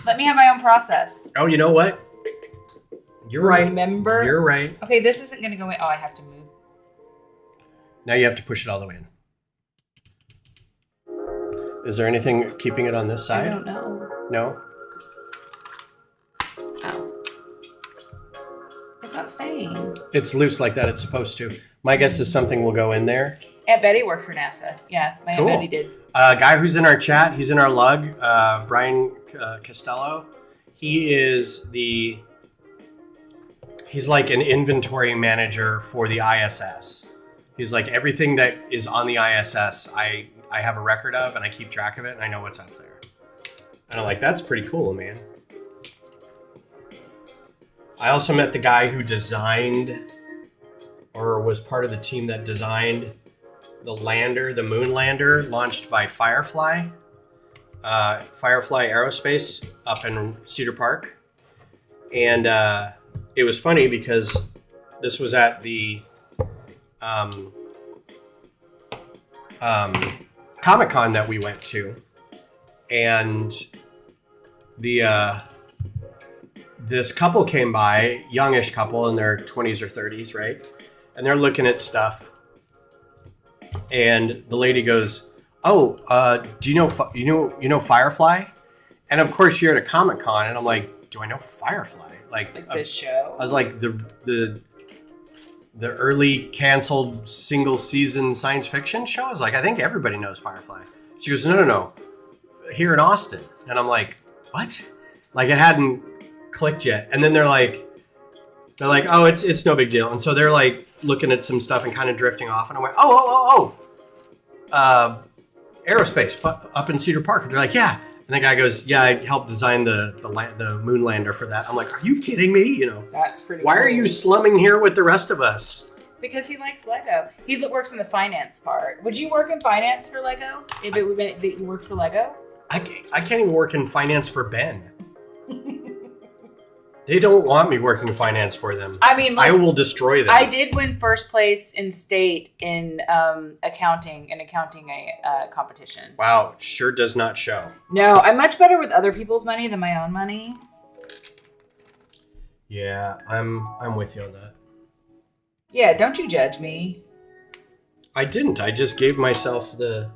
let me have my own process. Oh, you know what? You're right. Remember? You're right. Okay, this isn't going to go in. Oh, I have to move. Now you have to push it all the way in. Is there anything keeping it on this side? I don't know. No? Oh. It's not staying. It's loose like that. It's supposed to. My guess is something will go in there. Aunt Betty worked for NASA. Yeah, my Cool. Aunt Betty did. Guy who's in our chat, he's in our lug, Brian Costello. He's like an inventory manager for the ISS. He's like everything that is on the ISS, I have a record of and I keep track of it and I know what's up there. And I'm like, that's pretty cool, man. I also met the guy who designed or was part of the team that designed the lander, the moon lander launched by Firefly Aerospace up in Cedar Park. And it was funny because this was at the Comic-Con that we went to. And this couple came by, youngish couple in their 20s or 30s, right? And they're looking at stuff. And the lady goes, "Oh, do you know Firefly?" And of course, you're at a Comic-Con, and I'm like, "Do I know Firefly?" Like this show. I was like the early canceled single season science fiction show. I was like, I think everybody knows Firefly. She goes, no, here in Austin. And I'm like, what? Like it hadn't clicked yet. And then they're like, oh, it's no big deal. And so they're like looking at some stuff and kind of drifting off. And I'm like, aerospace up in Cedar Park. And they're like, yeah. And the guy goes, yeah, I helped design the moon lander for that. I'm like, are you kidding me? You know, that's pretty. Why cool. are you slumming here with the rest of us? Because he likes Lego. He works in the finance part. Would you work in finance for Lego? If it would be that you worked for Lego? I can't even work in finance for Ben. They don't want me working in finance for them. I mean, like, I will destroy them. I did win first place in state in accounting competition. Wow, sure does not show. No, I'm much better with other people's money than my own money. Yeah, I'm with you on that. Yeah, don't you judge me. I didn't. I just gave myself the...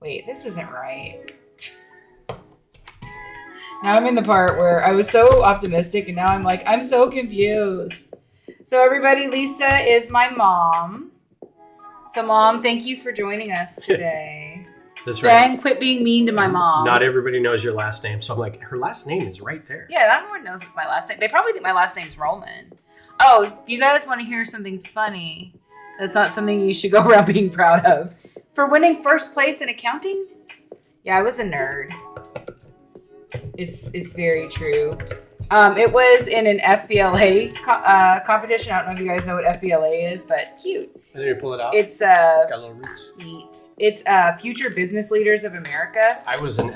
Wait, this isn't right. Now I'm in the part where I was so optimistic and now I'm like, I'm so confused. So everybody, Lisa is my mom. So Mom, thank you for joining us today. That's right. Ben, quit being mean to my mom. Not everybody knows your last name. So I'm like, her last name is right there. Yeah, everyone knows it's my last name. They probably think my last name's Roman. Oh, if you guys want to hear something funny, that's not something you should go around being proud of. For winning first place in accounting? Yeah, I was a nerd. It's very true. It was in an FBLA competition. I don't know if you guys know what FBLA is, but cute. And then you pull it out. It's got little roots. Neat. It's Future Business Leaders of America. I was in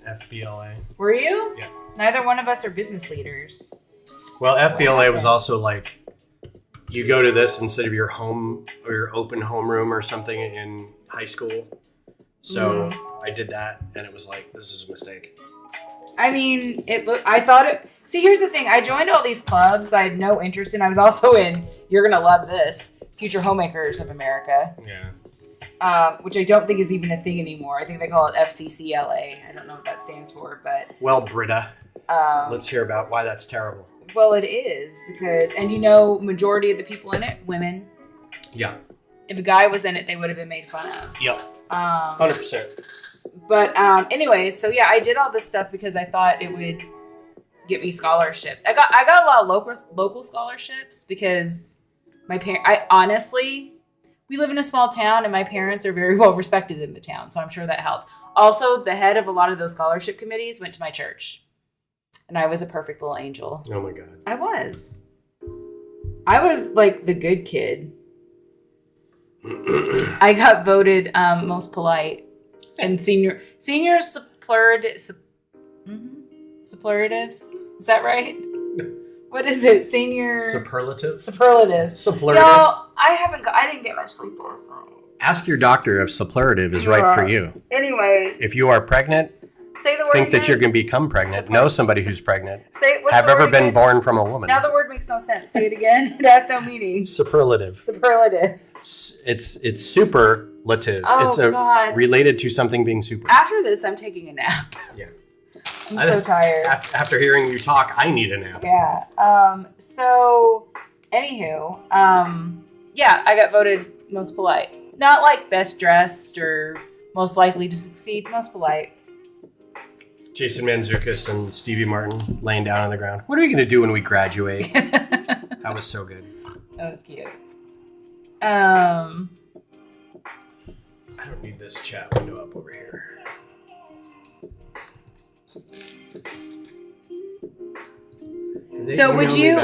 FBLA. Were you? Yeah. Neither one of us are business leaders. Well, FBLA was also like, you go to this instead of your home or your open homeroom or something in high school. So I did that, and it was like, this is a mistake. I mean, I thought it. See, here's the thing. I joined all these clubs I had no interest in. I was also in, you're going to love this, Future Homemakers of America. Yeah. Which I don't think is even a thing anymore. I think they call it FCCLA. I don't know what that stands for, but. Well, Britta, let's hear about why that's terrible. Well, it is because, and you know, majority of the people in it, women. Yeah. If a guy was in it, they would have been made fun of. Yep. 100%. But anyways, so yeah, I did all this stuff because I thought it would get me scholarships. I got a lot of local scholarships because we live in a small town and my parents are very well respected in the town, so I'm sure that helped. Also, the head of a lot of those scholarship committees went to my church. And I was a perfect little angel. Oh my God. I was like the good kid. I got voted most polite and senior superlatives. Is that right? What is it? Senior Superlatives. Superlative. Superlative. I didn't get much sleep last night. Ask your doctor if superlative is right for you. Anyway. If you are pregnant, say the word think again. that you're going to become pregnant. Know somebody who's pregnant. Have ever been born from a woman. Now the word makes no sense. Say it again. It has no meaning. Superlative. Superlative. It's superlative. Oh, it's God. Related to something being super. After this, I'm taking a nap. Yeah. I'm so tired. After hearing you talk, I need a nap. Yeah. So, anywho, yeah, I got voted most polite. Not like best dressed or most likely to succeed, most polite. Jason Mantzoukas and Stevie Martin laying down on the ground. What are we going to do when we graduate? That was so good. That was cute. I don't need this chat window up over here. So would you,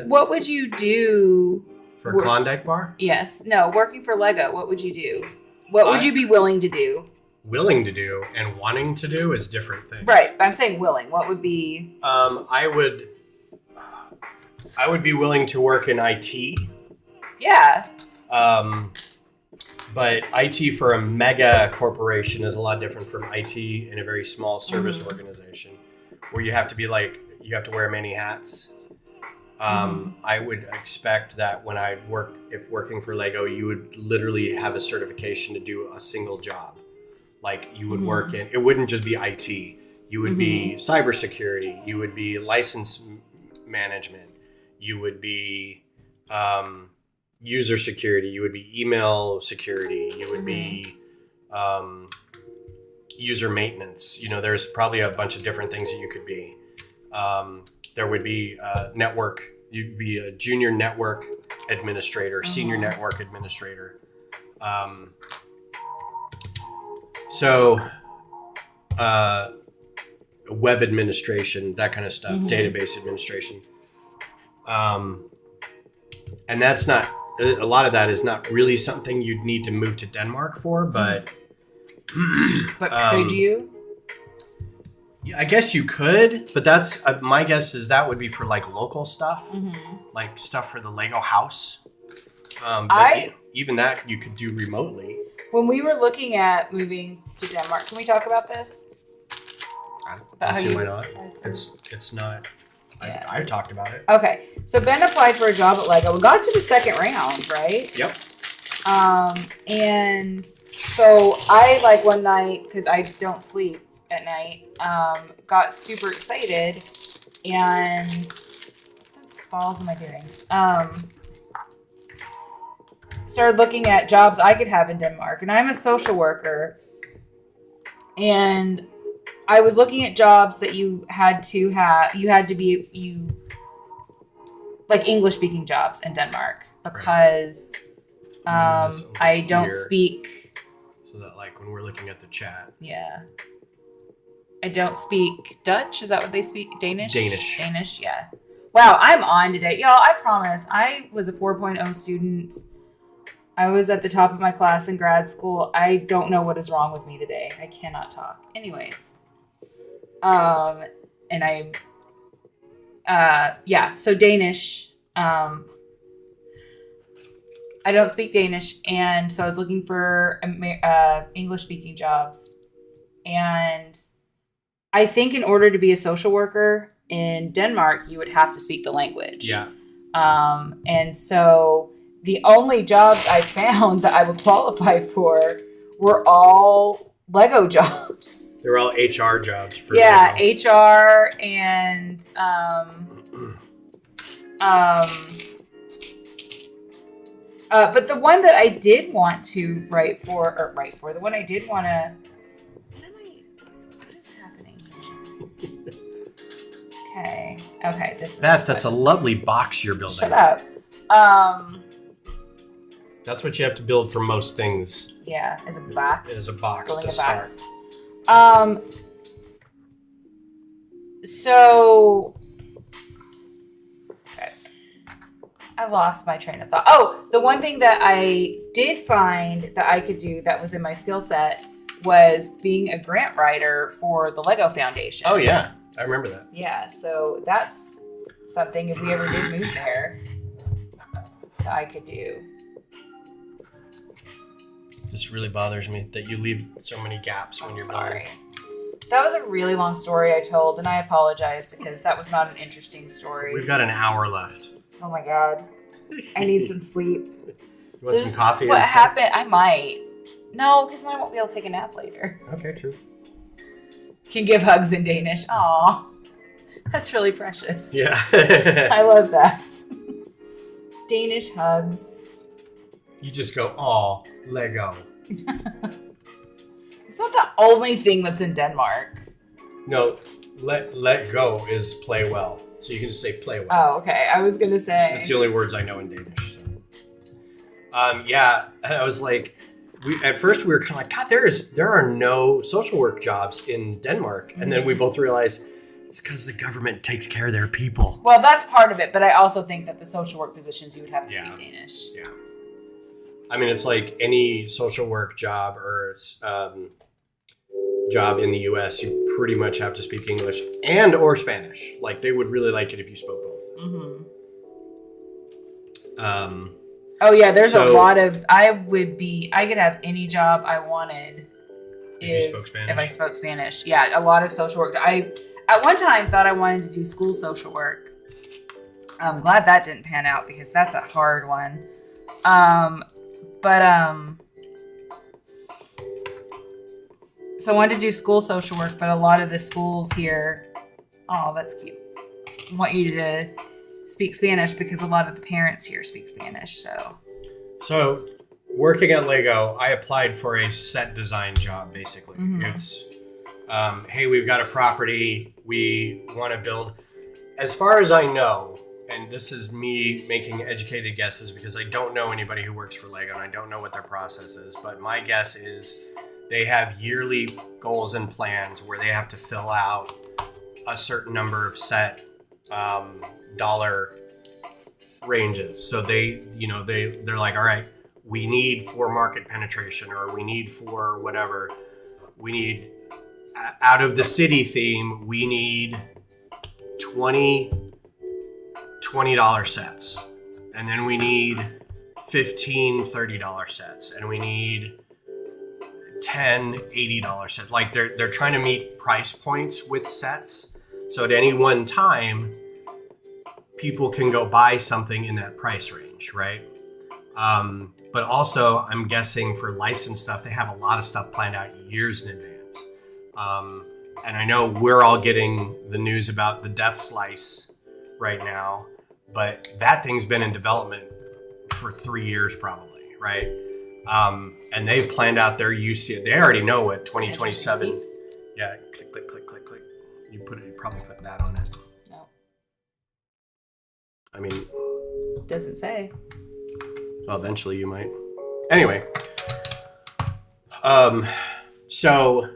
what would you do? For a Klondike bar? Yes. No, working for Lego, what would you do? What would you be willing to do? Willing to do and wanting to do is different things. Right, but I'm saying willing. What would be? I would be willing to work in IT. Yeah. But IT for a mega corporation is a lot different from IT in a very small service organization, where you have to be you have to wear many hats. I would expect that when if working for Lego, you would literally have a certification to do a single job. Like you would work in, it wouldn't just be IT. You would be cybersecurity. You would be license management. You would be user security. You would be email security. You would be user maintenance. There's probably a bunch of different things that you could be. There would be network. You'd be a junior network administrator, senior network administrator. Web administration, that kind of stuff, database administration. And that's not, a lot of that is not really something you'd need to move to Denmark for, but... But could you? I guess you could, but that's, my guess is that would be for like local stuff, like stuff for the Lego house. Even that you could do remotely. When we were looking at moving to Denmark, can we talk about this? I don't see why not. It's not. Yeah. I've talked about it. Okay, so Ben applied for a job at Lego. We got to the second round, right? Yep. And so I one night, because I don't sleep at night, got super excited and what the balls am I doing? Started looking at jobs I could have in Denmark, and I'm a social worker, and I was looking at jobs that you had to be English speaking jobs in Denmark, because I don't speak. So that when we're looking at the chat. Yeah. I don't speak Dutch. Is that what they speak? Danish? Danish, yeah. Wow, I'm on today. Y'all, I promise. I was a 4.0 student. I was at the top of my class in grad school. I don't know what is wrong with me today. I cannot talk. Anyways. And so Danish. I don't speak Danish, and so I was looking for English-speaking jobs. And I think in order to be a social worker in Denmark, you would have to speak the language. Yeah. And so the only jobs I found that I would qualify for were all Lego jobs. They were all HR jobs for Lego. HR and but the one that I did want to the one I did want to. What is happening here? Okay. This is Beth, that's a lovely box you're building. Shut up. That's what you have to build for most things. Yeah, as a box. As a box Building to a start. Box. So. Okay. I lost my train of thought. Oh, the one thing that I did find that I could do that was in my skill set was being a grant writer for the Lego Foundation. Oh, yeah. I remember that. Yeah, so that's something, if we ever did move there, that I could do. This really bothers me that you leave so many gaps when you're sorry. building. That was a really long story I told, and I apologize because that was not an interesting story. We've got an hour left. Oh my god. I need some sleep. You want some coffee? What happened? I might. No, because then I won't be able to take a nap later. Okay, true. Can give hugs in Danish. Aw. That's really precious. Yeah. I love that. Danish hugs. You just go, oh, Lego. It's not the only thing that's in Denmark. No, let go is play well. So you can just say play well. Oh, okay. I was gonna say. That's the only words I know in Danish. So. Yeah, I was like, at first we were kind of like, God, there are no social work jobs in Denmark, and then we both realized it's because the government takes care of their people. Well, that's part of it, but I also think that the social work positions you would have to speak Danish. Yeah. I mean, it's like any social work job or job in the U.S. You pretty much have to speak English and or Spanish. Like they would really like it if you spoke both. Mm-hmm. Oh yeah, there's a lot of. I could have any job I wanted if you spoke Spanish. If I spoke Spanish. Yeah, a lot of social work. I at one time thought I wanted to do school social work. I'm glad that didn't pan out because that's a hard one. So I wanted to do school social work, but a lot of the schools here, oh, that's cute, want you to speak Spanish because a lot of the parents here speak Spanish. So working at Lego, I applied for a set design job, basically. Mm-hmm. It's, hey, we've got a property, we want to build. As far as I know, and this is me making educated guesses because I don't know anybody who works for Lego and I don't know what their process is, but my guess is they have yearly goals and plans where they have to fill out a certain number of set dollar ranges. So they're like, all right, we need for market penetration, or we need for whatever. We need out of the city theme, we need $20 sets. And then we need 15 $30 sets. And we need 10 $80 sets. Like they're trying to meet price points with sets. So at any one time, people can go buy something in that price range, right? But also, I'm guessing for licensed stuff, they have a lot of stuff planned out years in advance. And I know we're all getting the news about the Death Slice right now, but that thing's been in development for 3 years probably, right? And they've planned out their use. They already know what 2027. Yeah, click, click, click, click, click. You probably put that on it. No. I mean, it doesn't say. Well, eventually you might. Anyway, so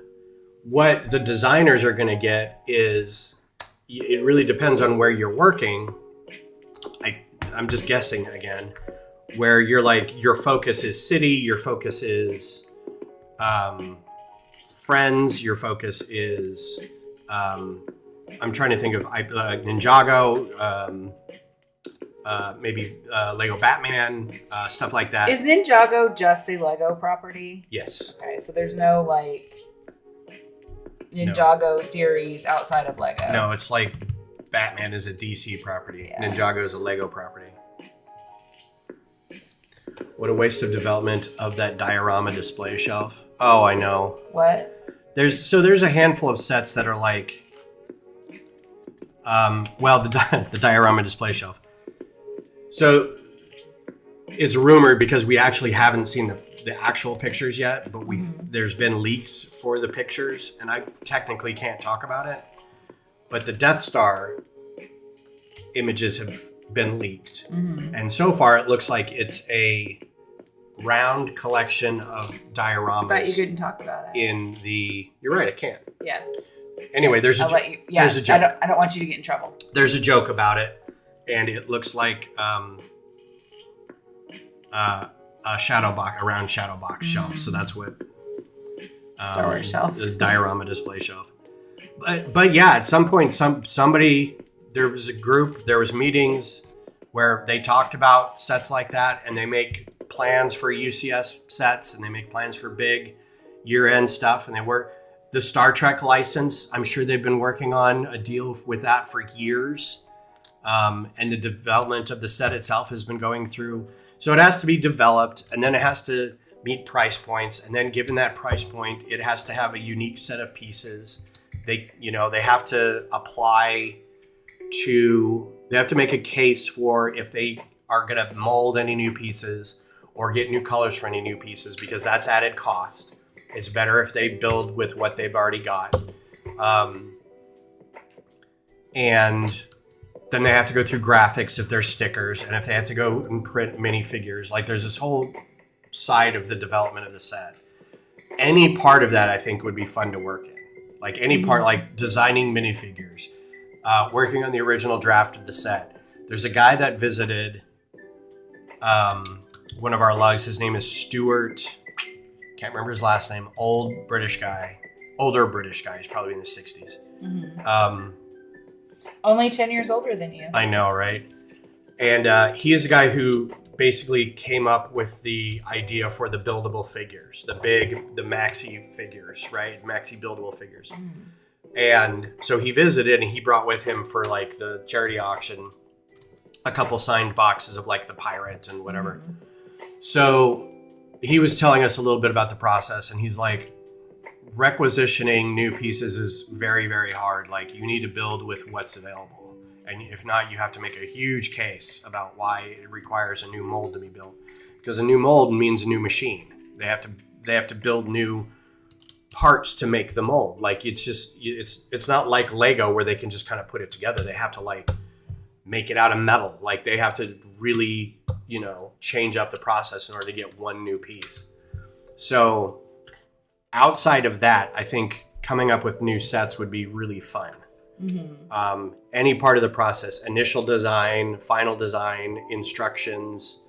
what the designers are going to get is, it really depends on where you're working. I'm just guessing again, where you're like, your focus is city, your focus is friends, your focus is, I'm trying to think of Ninjago, maybe Lego Batman, stuff like that. Is Ninjago just a Lego property? Yes. Okay, so there's no like Ninjago series outside of Lego. No, it's like Batman is a DC property. Yeah. Ninjago is a Lego property. What a waste of development of that diorama display shelf. Oh, I know. What? There's a handful of sets that are like, the diorama display shelf. So it's rumored, because we actually haven't seen the actual pictures yet, but there's been leaks for the pictures, and I technically can't talk about it. But the Death Star images have been leaked. Mm-hmm. And so far it looks like it's a round collection of dioramas. But you couldn't talk about it. You're right, I can't. Yeah. Anyway, there's a joke. I don't want you to get in trouble. There's a joke about it. And it looks like a shadow box, a round shadow box shelf. So that's what Star Wars shelf, the diorama display shelf. But yeah, at some point, somebody, there was a group, there was meetings where they talked about sets like that, and they make plans for UCS sets, and they make plans for big year-end stuff, and they work the Star Trek license. I'm sure they've been working on a deal with that for years. And the development of the set itself has been going through. So it has to be developed, and then it has to meet price points. And then given that price point, it has to have a unique set of pieces. They have to they have to make a case for if they are going to mold any new pieces, or get new colors for any new pieces, because that's added cost. It's better if they build with what they've already got. And then they have to go through graphics if they're stickers, and if they have to go and print minifigures. Like, there's this whole side of the development of the set. Any part of that I think would be fun to work in. Like any part, like designing minifigures, working on the original draft of the set. There's a guy that visited one of our lugs. His name is Stuart. Can't remember his last name. Older British guy. He's probably in the 60s. Only 10 years older than you. I know, right? And he is a guy who basically came up with the idea for the buildable figures, the maxi figures, right? Maxi buildable figures. And so he visited, and he brought with him for like the charity auction a couple signed boxes of like the pirate and whatever. So he was telling us a little bit about the process, and he's like, requisitioning new pieces is very, very hard. Like, you need to build with what's available. And if not, you have to make a huge case about why it requires a new mold to be built. Because a new mold means a new machine. They have to build new parts to make the mold. Like, it's not like Lego where they can just kind of put it together. They have to like make it out of metal. Like, they have to really, change up the process in order to get one new piece. So outside of that, I think coming up with new sets would be really fun. Any part of the process, initial design, final design, instructions.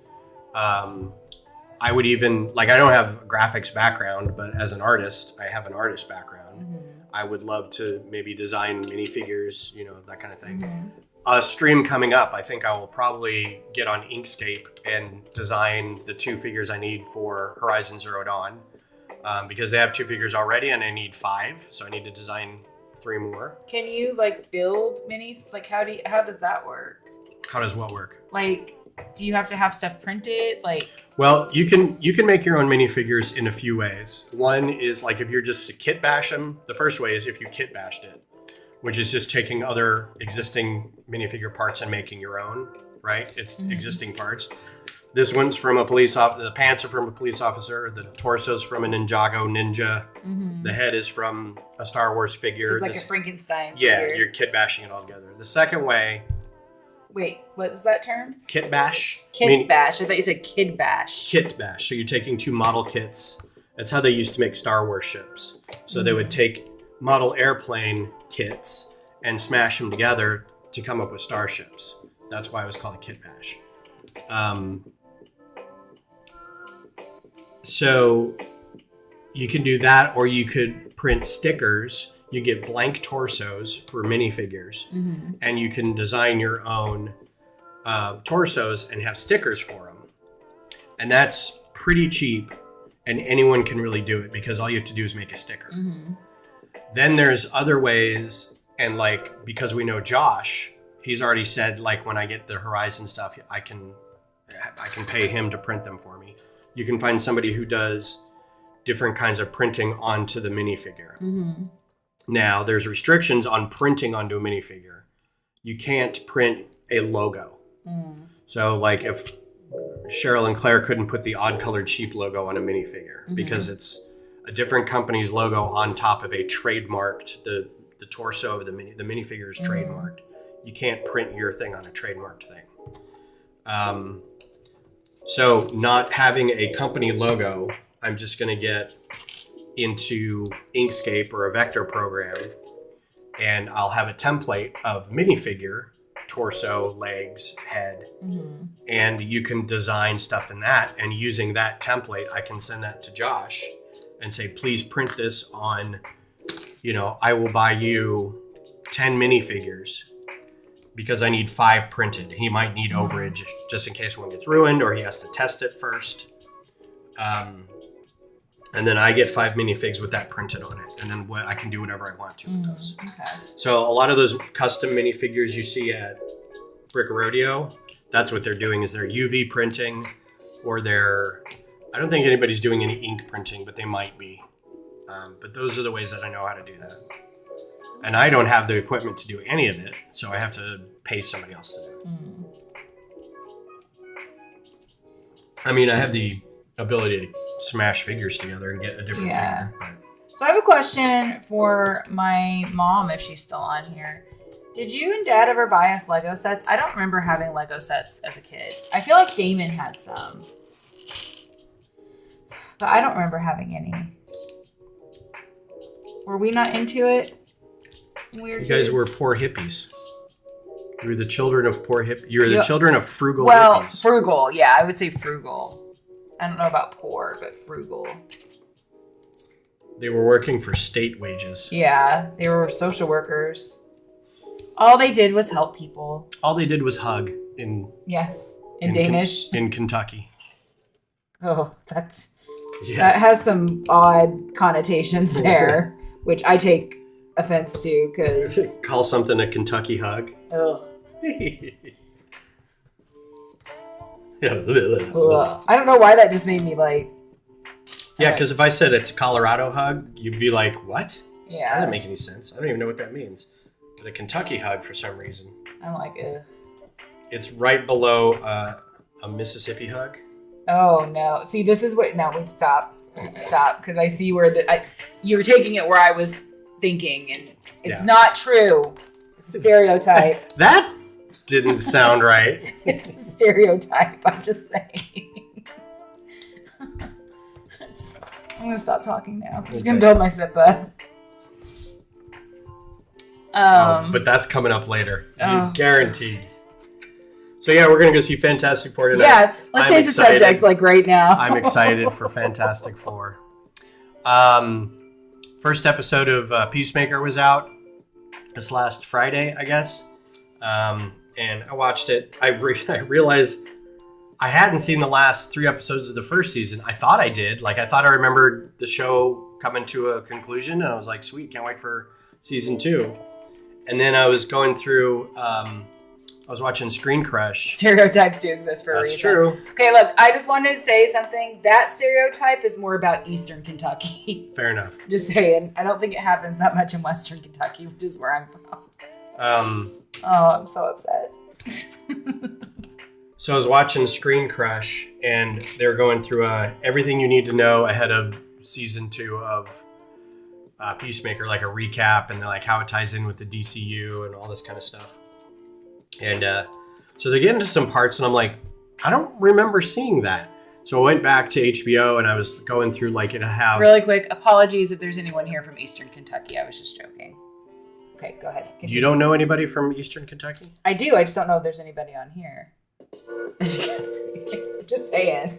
I would even, like, I don't have a graphics background, but as an artist, I have an artist background. I would love to maybe design minifigures, that kind of thing. A stream coming up, I think I will probably get on Inkscape and design the 2 figures I need for Horizon Zero Dawn. Because they have 2 figures already and I need 5, so I need to design 3 more. Can you like build how does that work? How does what work? Like, do you have to have stuff printed? Like, well, you can make your own minifigures in a few ways. One is like if you're just to kit bash them. The first way is if you kit bashed it, which is just taking other existing minifigure parts and making your own, right? It's existing parts. This one's from a police officer. The pants are from a police officer. The torso's from a Ninjago ninja. The head is from a Star Wars figure. So it's like a Frankenstein Yeah, figure. you're kit bashing it all together. The second way... Wait, what is that term? Kit bash. Bash. I thought you said kid bash. Kit bash. So you're taking 2 model kits. That's how they used to make Star Wars ships. So they would take model airplane kits and smash them together to come up with starships. That's why it was called a kit bash. So you can do that, or you could print stickers. You get blank torsos for minifigures, and you can design your own torsos and have stickers for them. And that's pretty cheap, and anyone can really do it because all you have to do is make a sticker. Then there's other ways, and like, because we know Josh, he's already said, like, when I get the Horizon stuff, I can pay him to print them for me. You can find somebody who does different kinds of printing onto the minifigure. Now, there's restrictions on printing onto a minifigure. You can't print a logo. So, like, if Cheryl and Claire couldn't put the Odd Colored Sheep logo on a minifigure because it's a different company's logo on top of a trademarked, the torso of the minifigure is trademarked. You can't print your thing on a trademarked thing. So not having a company logo, I'm just going to get into Inkscape or a vector program, and I'll have a template of minifigure, torso, legs, head, and you can design stuff in that. And using that template, I can send that to Josh and say, please print this on, I will buy you 10 minifigures because I need 5 printed. He might need overage just in case one gets ruined or he has to test it first. And then I get 5 minifigs with that printed on it. And then I can do whatever I want to with those. Okay. So a lot of those custom minifigures you see at Brick Rodeo, that's what they're doing, is they're UV printing, or I don't think anybody's doing any ink printing, but they might be. But those are the ways that I know how to do that. And I don't have the equipment to do any of it, so I have to pay somebody else to do I mean, I have the ability to smash figures together and get a different figure. But... So I have a question for my mom, if she's still on here. Did you and Dad ever buy us Lego sets? I don't remember having Lego sets as a kid. I feel like Damon had some. But I don't remember having any. Were we not into it? You guys were poor hippies. You were the children of poor hippies. You were the children of frugal hippies. Well, frugal. Yeah, I would say frugal. I don't know about poor, but frugal. They were working for state wages. Yeah, they were social workers. All they did was help people. All they did was hug in Danish. In Kentucky. Oh, that has some odd connotations there, which I take offense to because call something a Kentucky hug. Oh. I don't know why that just made me like. Yeah, because if I said it's a Colorado hug, you'd be like, what? Yeah. That doesn't make any sense. I don't even know what that means. But a Kentucky hug, for some reason. I'm like, ugh. It's right below a Mississippi hug. Oh, no. See, this is what... No, wait, stop. Stop, because I see where you were taking it where I was thinking, and it's not true. It's a stereotype. That didn't sound right. It's a stereotype, I'm just saying. I'm going to stop talking now. I'm just going to build my Simba. But that's coming up later. Guaranteed. So yeah, we're going to go see Fantastic Four tonight. Yeah, let's change the subject like right now. I'm excited for Fantastic Four. First episode of Peacemaker was out this last Friday, I guess. And I watched it. I realized I hadn't seen the last 3 episodes of the first season. I thought I did. Like, I thought I remembered the show coming to a conclusion. And I was like, sweet, can't wait for season 2. And then I was going through, I was watching Screen Crush. Stereotypes do exist for a reason. That's true. Okay, look, I just wanted to say something. That stereotype is more about Eastern Kentucky. Fair enough. Just saying. I don't think it happens that much in Western Kentucky, which is where I'm from. Oh, I'm so upset. So I was watching Screen Crush, and they were going through everything you need to know ahead of season 2 of Peacemaker, like a recap, and then like how it ties in with the DCU and all this kind of stuff. And so they're getting to some parts, and I'm like, I don't remember seeing that. So I went back to HBO, and I was going through like it have really quick. Apologies if there's anyone here from Eastern Kentucky. I was just joking. Okay, go ahead. Continue. You don't know anybody from Eastern Kentucky? I do. I just don't know if there's anybody on here. Just saying.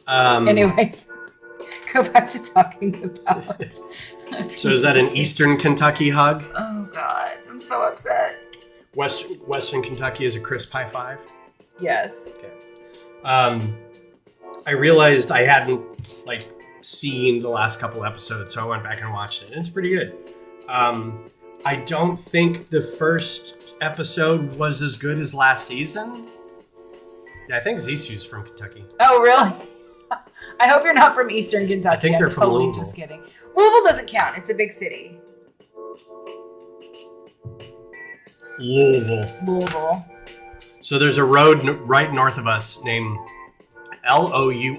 Anyways, go back to talking about. So is that an Eastern Kentucky hug? Oh God, I'm so upset. Western Kentucky is a crisp high five? Yes. Okay. I realized I hadn't like seen the last couple episodes, so I went back and watched it. And it's pretty good. I don't think the first episode was as good as last season. Yeah, I think Zisu's from Kentucky. Oh, really? I hope you're not from Eastern Kentucky. I think they're from totally Louisville. Just kidding. Louisville doesn't count. It's a big city. Louisville. So there's a road right north of us named Louis.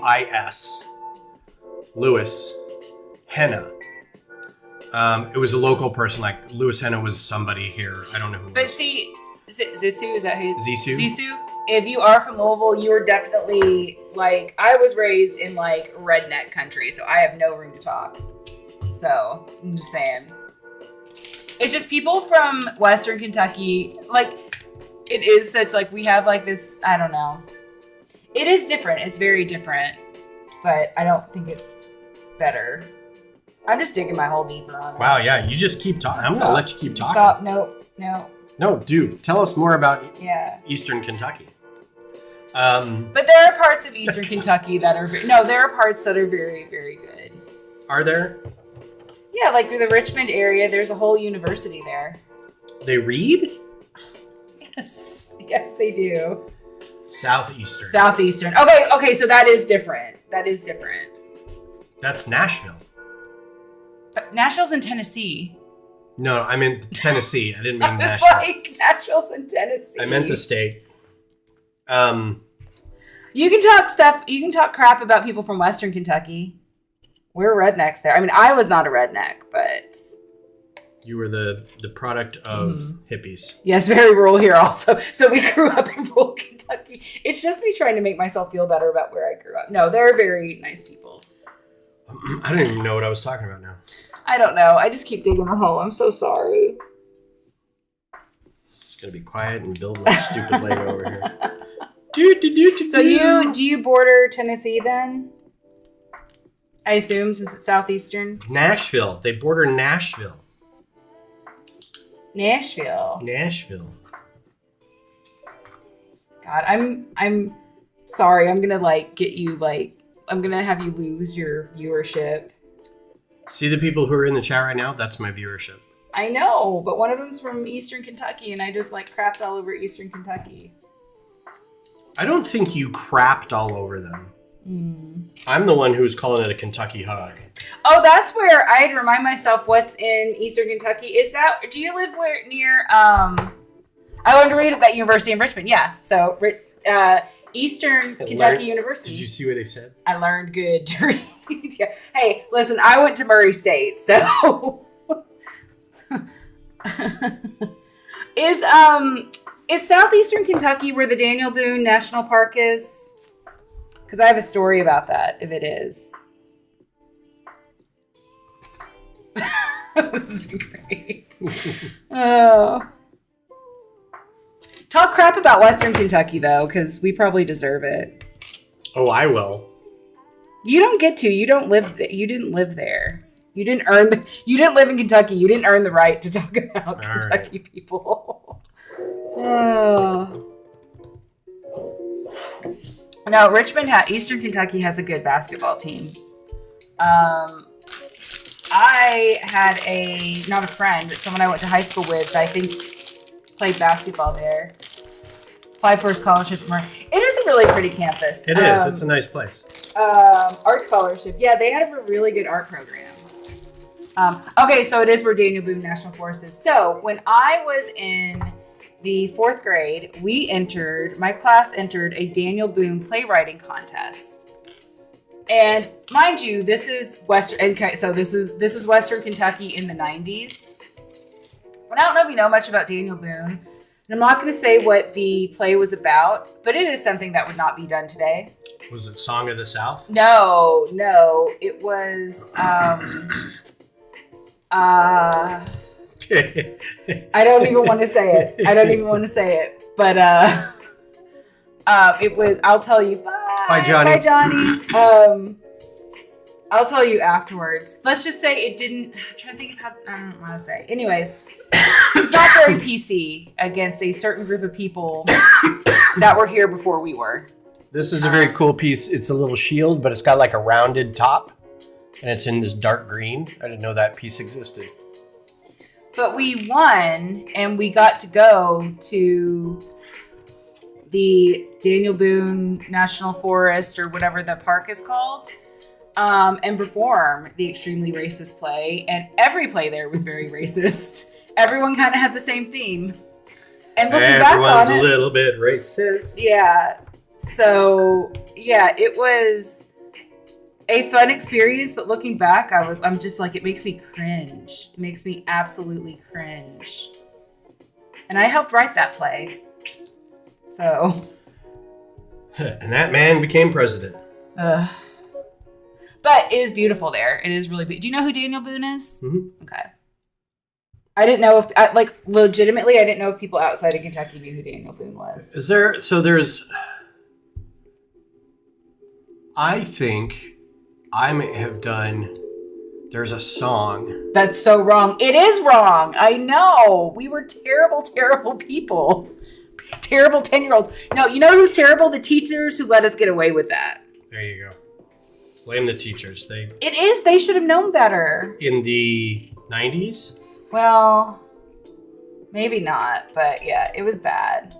Louis Henna. It was a local person, like Louis Henna was somebody here. I don't know who. But see, Zisu, is that who? Zisu. Zisu. If you are from Louisville, you are definitely like I was raised in like redneck country, so I have no room to talk. So I'm just saying, it's just people from Western Kentucky. Like it is such like we have like this. I don't know. It is different. It's very different, but I don't think it's better. I'm just digging my hole deeper on it. Wow, yeah, you just keep talking. I'm going to let you keep talking. Stop, no. No, dude, tell us more about Eastern Kentucky. But there are parts of Eastern Kentucky that are... there are parts that are very, very good. Are there? Yeah, like through the Richmond area, there's a whole university there. They read? Yes, they do. Southeastern. Okay, so that is different. That's Nashville. But Nashville's in Tennessee. No, I meant Tennessee. I didn't mean I was Nashville. like, Nashville's in Tennessee. I meant the state. You can talk stuff. You can talk crap about people from Western Kentucky. We're rednecks there. I mean, I was not a redneck, but You were the product of hippies. yes, very rural here also. So we grew up in rural Kentucky. It's just me trying to make myself feel better about where I grew up. No, they're very nice people. I don't even know what I was talking about now. I don't know. I just keep digging a hole. I'm so sorry. Just gonna be quiet and build my stupid Lego over here. So do you border Tennessee then? I assume since it's southeastern. Nashville. They border Nashville. Nashville. God, I'm sorry. I'm gonna I'm gonna have you lose your viewership. See the people who are in the chat right now? That's my viewership. I know, but one of them's from Eastern Kentucky, and I just crapped all over Eastern Kentucky. I don't think you crapped all over them. I'm the one who's calling it a Kentucky hug. Oh, that's where I had to remind myself what's in Eastern Kentucky. Do you live near, I learned to read at that university in Richmond. Yeah. So, Eastern Kentucky University. Did you see what they said? I learned good to read. Yeah. Hey, listen, I went to Murray State, so. Is southeastern Kentucky where the Daniel Boone National Park is? Because I have a story about that, if it is. This is great. Oh. Talk crap about Western Kentucky, though, because we probably deserve it. Oh, I will. You don't get to. You don't live. You didn't live there. You didn't earn. You didn't live in Kentucky. You didn't earn the right to talk about Kentucky people. Oh. No, Eastern Kentucky has a good basketball team. I had not a friend, but someone I went to high school with that I think played basketball there. Applied for a scholarship. It is a really pretty campus. It is. It's a nice place. Art scholarship. Yeah, they had a really good art program. Okay, so it is where Daniel Boone National Forest is. So when I was in the 4th grade, my class entered a Daniel Boone playwriting contest. And mind you, this is Western Kentucky in the 90s. And I don't know if you know much about Daniel Boone. And I'm not going to say what the play was about, but it is something that would not be done today. Was it Song of the South? No. It was I don't even want to say it. But it was, I'll tell you. Bye, Johnny. Bye, Johnny. I'll tell you afterwards. Let's just say it didn't. I'm trying to think of how. I don't want to say. Anyways, it was not very PC against a certain group of people that were here before we were. This is a very cool piece. It's a little shield, but it's got a rounded top, and it's in this dark green. I didn't know that piece existed. But we won, and we got to go to the Daniel Boone National Forest, or whatever the park is called, and perform the extremely racist play. And every play there was very racist. Everyone kind of had the same theme. And looking back on it, a little bit racist. Yeah. So, yeah, it was a fun experience, but looking back, I'm just it makes me cringe. It makes me absolutely cringe. And I helped write that play. So. And that man became president. But it is beautiful there. It is really beautiful. Do you know who Daniel Boone is? Mm-hmm. Okay. I didn't know if, legitimately, I didn't know if people outside of Kentucky knew who Daniel Boone was. I think I may have done, there's a song. That's so wrong. It is wrong. I know. We were terrible, terrible people. Terrible 10-year-olds. No, you know who's terrible? The teachers who let us get away with that. There you go. Blame the teachers. It is. They should have known better. In the 90s? Well, maybe not. But yeah, it was bad.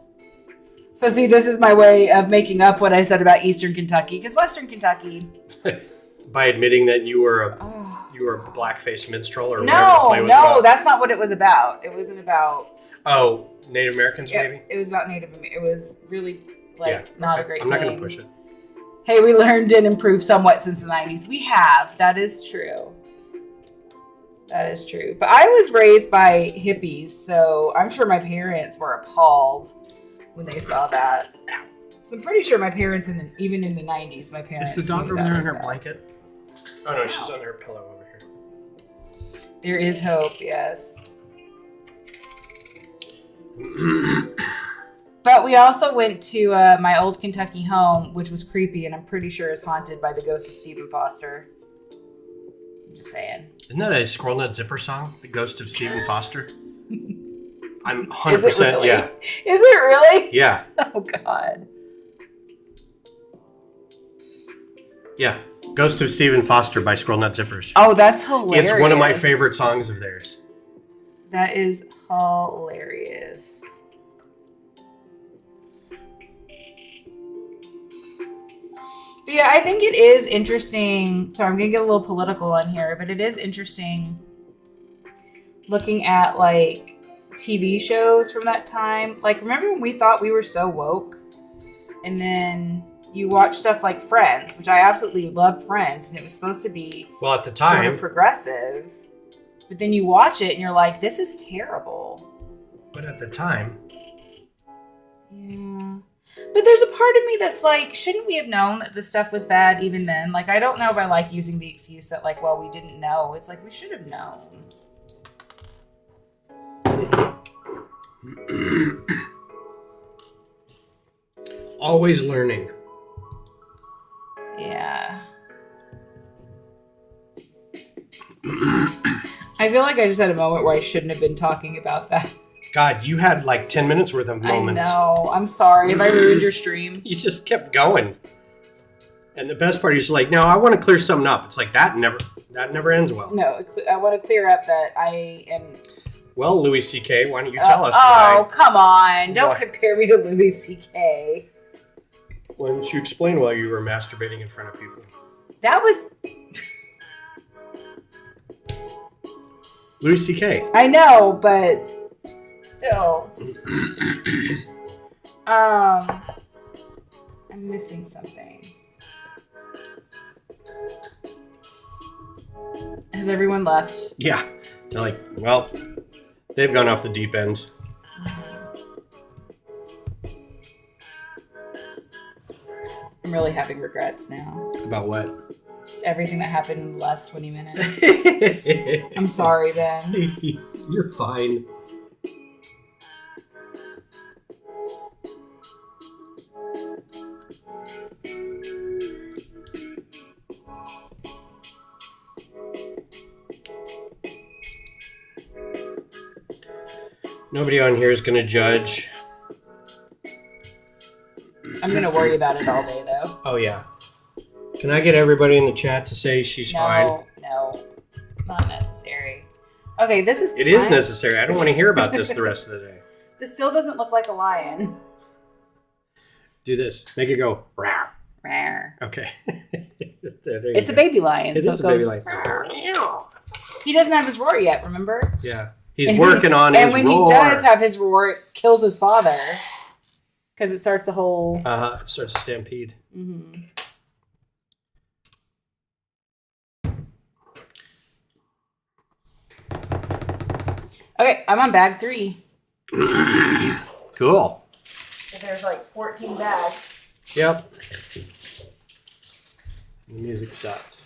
So see, this is my way of making up what I said about Eastern Kentucky. Because Western Kentucky... By admitting that you were a blackface minstrel or whatever the play was about? No, that's not what it was about. It wasn't about... Oh, Native Americans, maybe? It was about Native Americans. It was really Not a great I'm thing. not going to push it. Hey, we learned and improved somewhat since the 90s. We have. That is true. That is true. But I was raised by hippies, so I'm sure my parents were appalled when they saw that. So I'm pretty sure my parents, even in the 90s, my parents. Is the dog over there in her blanket? Oh, no, she's on her pillow over here. There is hope, yes. But we also went to my old Kentucky home, which was creepy, and I'm pretty sure is haunted by the ghost of Stephen Foster. I'm just saying. Isn't that a Squirrel Nut Zipper song? The Ghost of Stephen Foster? I'm 100%, Is it really? yeah. Is it really? Yeah. Oh, God. Yeah. Ghost of Stephen Foster by Squirrel Nut Zippers. Oh, that's hilarious. It's one of my favorite songs of theirs. That is hilarious. But yeah, I think it is interesting. Sorry, I'm going to get a little political on here, but it is interesting looking at like TV shows from that time. Like, remember when we thought we were so woke? And then you watch stuff like Friends, which I absolutely loved Friends, and it was supposed to be at the time, sort of progressive. But then you watch it and you're like, this is terrible. But at the time. Yeah. But there's a part of me that's like, shouldn't we have known that this stuff was bad even then? Like, I don't know if I like using the excuse that, like, well, we didn't know. It's like, we should have known. Always learning. Yeah. I feel like I just had a moment where I shouldn't have been talking about that. God, you had like 10 minutes worth of moments. I know. I'm sorry. Have I ruined your stream? You just kept going. And the best part is like, no, I want to clear something up. It's like that never ends well. No, I want to clear up that I am... Well, Louis C.K., why don't you tell us? Come on. Don't compare me to Louis C.K. Why don't you explain why you were masturbating in front of people? That was... Louis C.K. I know, but still, just... I'm missing something. Has everyone left? Yeah. They're like, well, they've gone off the deep end. I'm really having regrets now. About what? Just everything that happened in the last 20 minutes. I'm sorry, Ben. You're fine. Nobody on here is going to judge. I'm going to worry about it all day, though. Oh, yeah. Can I get everybody in the chat to say she's fine? No, not necessary. Okay, this is... It is necessary. I don't want to hear about this the rest of the day. This still doesn't look like a lion. Do this. Make it go. Rawr. Rawr. Okay. It's a baby lion. It so is it a baby goes, lion. He doesn't have his roar yet, remember? Yeah. He's working on his roar. And when he does have his roar, it kills his father. Because it starts the whole... It starts a stampede. Mm-hmm. Okay, I'm on bag 3. Cool. So there's like 14 bags. Yep. The music stopped.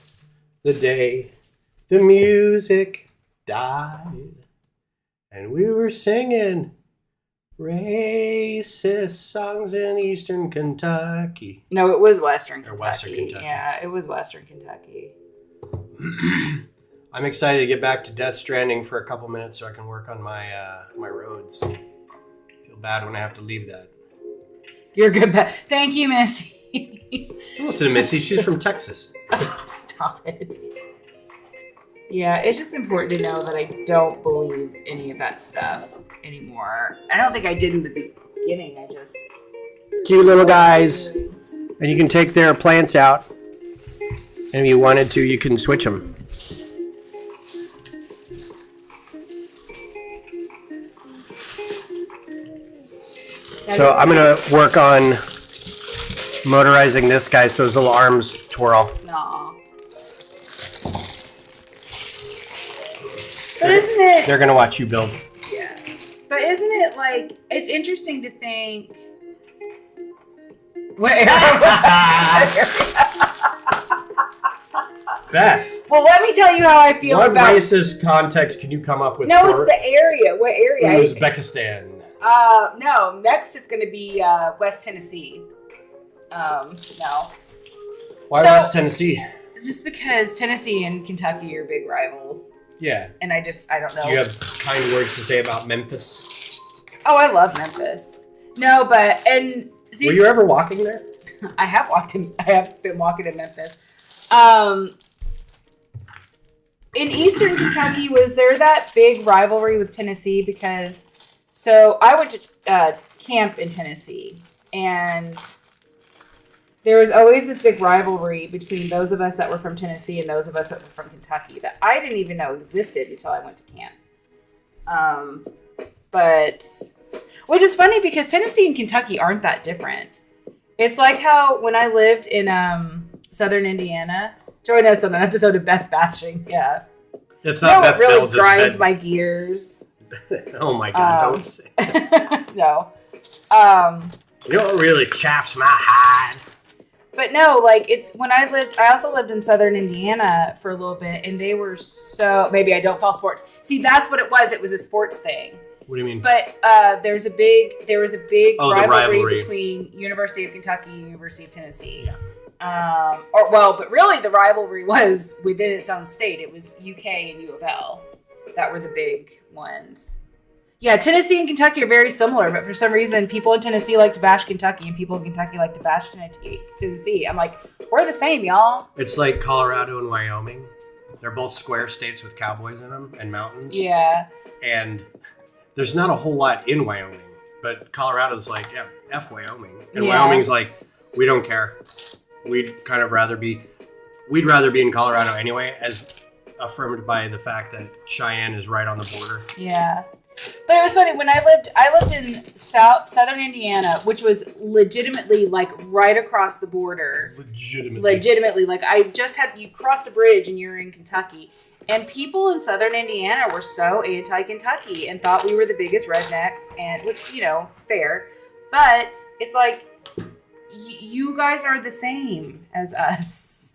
The day the music died and we were singing racist songs in Eastern Kentucky. No, it was Western Kentucky. Or Western Kentucky. Yeah, it was Western Kentucky. I'm excited to get back to Death Stranding for a couple minutes so I can work on my my roads. Feel bad when I have to leave that. You're good. Thank you, Missy. Don't listen to Missy. She's from Texas. Stop it. Yeah, it's just important to know that I don't believe any of that stuff anymore. I don't think I did in the beginning. I just... Cute little guys. And you can take their plants out. And if you wanted to, you can switch them. So I'm going to work on motorizing this guy so his little arms twirl. Aw. But isn't it? They're gonna watch you build. Yeah. But isn't it like it's interesting to think? Wait. Beth, Well, let me tell you how I feel what about. racist context can you come up with? No, for it's the area. What area? Uzbekistan. No. Next, it's going to be West Tennessee. No. Why So- West Tennessee? Just because Tennessee and Kentucky are big rivals, Yeah. and I don't know. Do you have kind words to say about Memphis? Oh, I love Memphis. No, but Were you ever walking there? I have been walking in Memphis. In Eastern Kentucky, was there that big rivalry with Tennessee? Because I went to camp in Tennessee, and there was always this big rivalry between those of us that were from Tennessee and those of us that were from Kentucky that I didn't even know existed until I went to camp. But which is funny because Tennessee and Kentucky aren't that different. It's like how when I lived in Southern Indiana, join us on an episode of Beth bashing. Yeah, It's not Beth it really builds, grinds it's my gears. Oh my God! Don't say. No. You know what really chaps my hide? But no, like it's when I also lived in Southern Indiana for a little bit, and they were maybe I don't follow sports. See, that's what it was. It was a sports thing. What do you mean? But there was a big rivalry between University of Kentucky and University of Tennessee. Yeah. But really the rivalry was within its own state. It was UK and U of L that were the big ones. Yeah, Tennessee and Kentucky are very similar, but for some reason, people in Tennessee like to bash Kentucky, and people in Kentucky like to bash Tennessee. I'm like, we're the same, y'all. It's like Colorado and Wyoming. They're both square states with cowboys in them and mountains. Yeah. And there's not a whole lot in Wyoming, but Colorado's like, yeah, F Wyoming. And Wyoming's like, we don't care. We'd rather be in Colorado anyway, as affirmed by the fact that Cheyenne is right on the border. Yeah. But it was funny when I lived in southern Indiana, which was legitimately like right across the border. Legitimately, like you crossed a bridge and you're in Kentucky. And people in southern Indiana were so anti-Kentucky and thought we were the biggest rednecks, and which, fair. But it's like you guys are the same as us.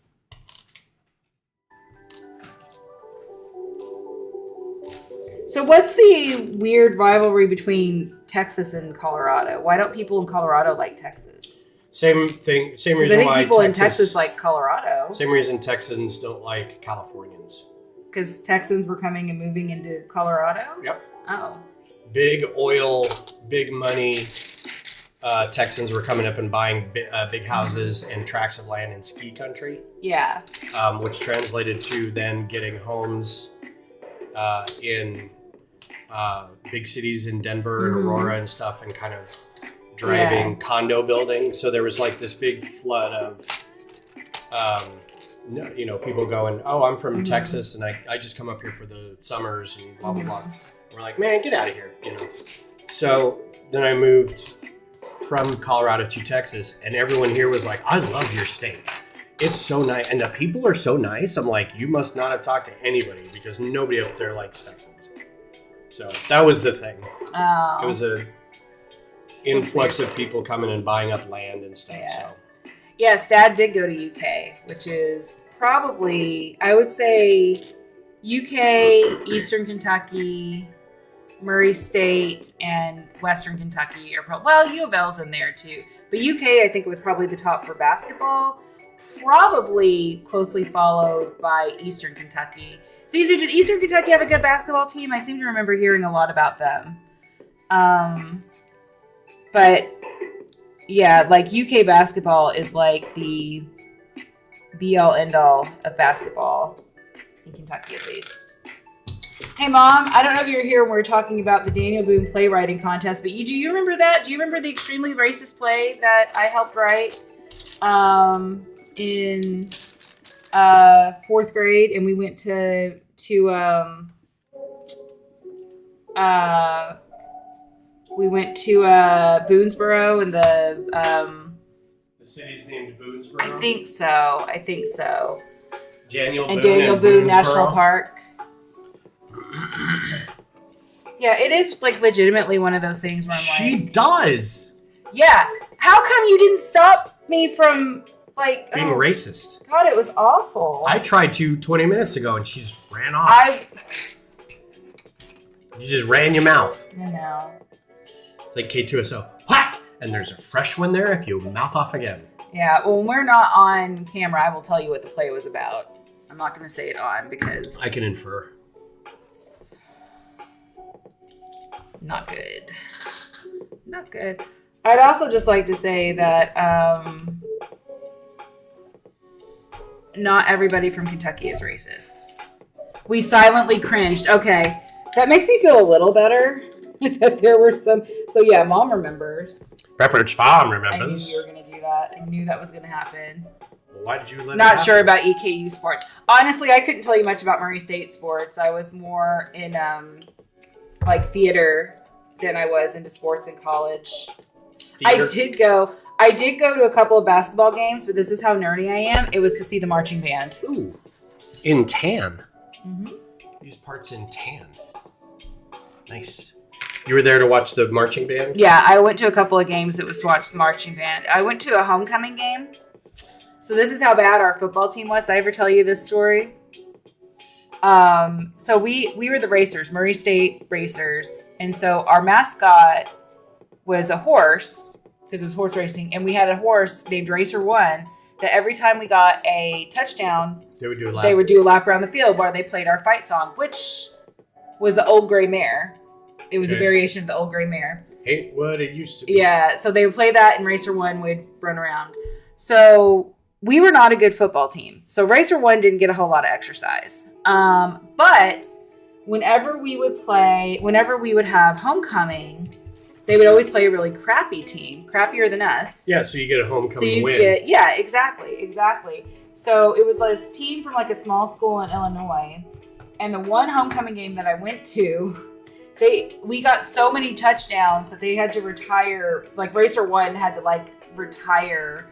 So what's the weird rivalry between Texas and Colorado? Why don't people in Colorado like Texas? Same thing. Same reason I think why people in Texas like Colorado. Same reason Texans don't like Californians. Because Texans were coming and moving into Colorado? Yep. Oh. Big oil, big money. Texans were coming up and buying big houses and tracts of land in ski country. Yeah. Which translated to then getting homes in big cities in Denver and Aurora and stuff, and kind of driving condo building. So there was like this big flood of, people going, oh, I'm from Texas and I just come up here for the summers and blah, blah, blah. We're like, man, get out of here, So then I moved from Colorado to Texas, and everyone here was like, I love your state. It's so nice. And the people are so nice. I'm like, you must not have talked to anybody because nobody up there likes Texans. So that was the thing. Oh. It was a influx of people coming and buying up land and stuff. Yeah. So Yes, Dad did go to UK, which is probably, I would say, UK, Eastern Kentucky, Murray State, and Western Kentucky are probably, U of L's in there too. But UK, I think, was probably the top for basketball. Probably closely followed by Eastern Kentucky. So, did Eastern Kentucky have a good basketball team? I seem to remember hearing a lot about them. But yeah, like UK basketball is like the be-all end-all of basketball in Kentucky, at least. Hey, Mom, I don't know if you were here when we were talking about the Daniel Boone playwriting contest, but do you remember that? Do you remember the extremely racist play that I helped write in fourth grade? And we went to Boonesboro and the The city's named Boonesboro. I think so. Daniel Boone Boonesboro. National Park. Yeah, it is like legitimately one of those things where I'm She does. yeah. How come you didn't stop me from like Being racist. God, it was awful. I tried to 20 minutes ago and she just ran off. You just ran your mouth. I know. It's like K2SO. Whack! And there's a fresh one there if you mouth off again. Yeah, well, when we're not on camera, I will tell you what the play was about. I'm not going to say it on because... I can infer. It's not good. Not good. I'd also just like to say that not everybody from Kentucky is racist. We silently cringed. Okay, that makes me feel a little better that there were some... So yeah, Mom remembers. Pepperidge Farm I remembers. knew you were going to do that. I knew that was going to happen. Why did you let Not it sure happen? about EKU sports. Honestly, I couldn't tell you much about Murray State sports. I was more in like theater than I was into sports in college. Theater? I did go to a couple of basketball games, but this is how nerdy I am. It was to see the marching band. Ooh. In tan. Mm-hmm. These parts in tan. Nice. You were there to watch the marching band? Yeah, I went to a couple of games. It was to watch the marching band. I went to a homecoming game. So this is how bad our football team was. Did I ever tell you this story? So we were the racers, Murray State racers. And so our mascot was a horse, because it was horse racing. And we had a horse named Racer One that every time we got a touchdown, They would do a lap. they would do a lap around the field while they played our fight song, which was the Old Gray Mare. It was a variation of the Old Gray Mare. Ain't what it used to be. Yeah, so they would play that and Racer One would run around. So we were not a good football team. So Racer One didn't get a whole lot of exercise. But whenever we would have homecoming, they would always play a really crappy team, crappier than us. Yeah, so you get a homecoming win. Exactly. So it was like this team from like a small school in Illinois. And the one homecoming game that I went to, we got so many touchdowns that they had to retire. Like Racer One had to like retire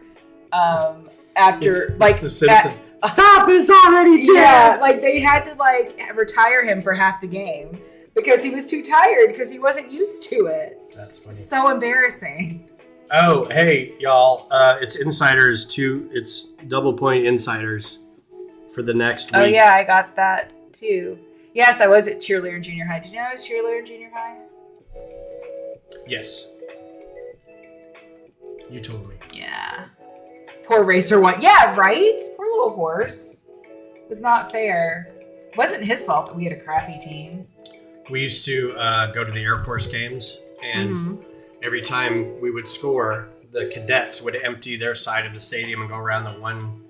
after like the Simpsons. Stop! It's already dead. Yeah, like they had to like retire him for half the game because he was too tired because he wasn't used to it. That's funny. So embarrassing. Oh, hey, y'all! It's Insiders too. It's double point Insiders for the next week. Oh yeah, I got that too. Yes, I was at cheerleader in junior high. Did you know I was cheerleader in junior high? Yes. You told me. Yeah. Poor Racer One. Yeah, right? Poor little horse. It was not fair. It wasn't his fault that we had a crappy team. We used to go to the Air Force games, and every time we would score, the cadets would empty their side of the stadium and go around the one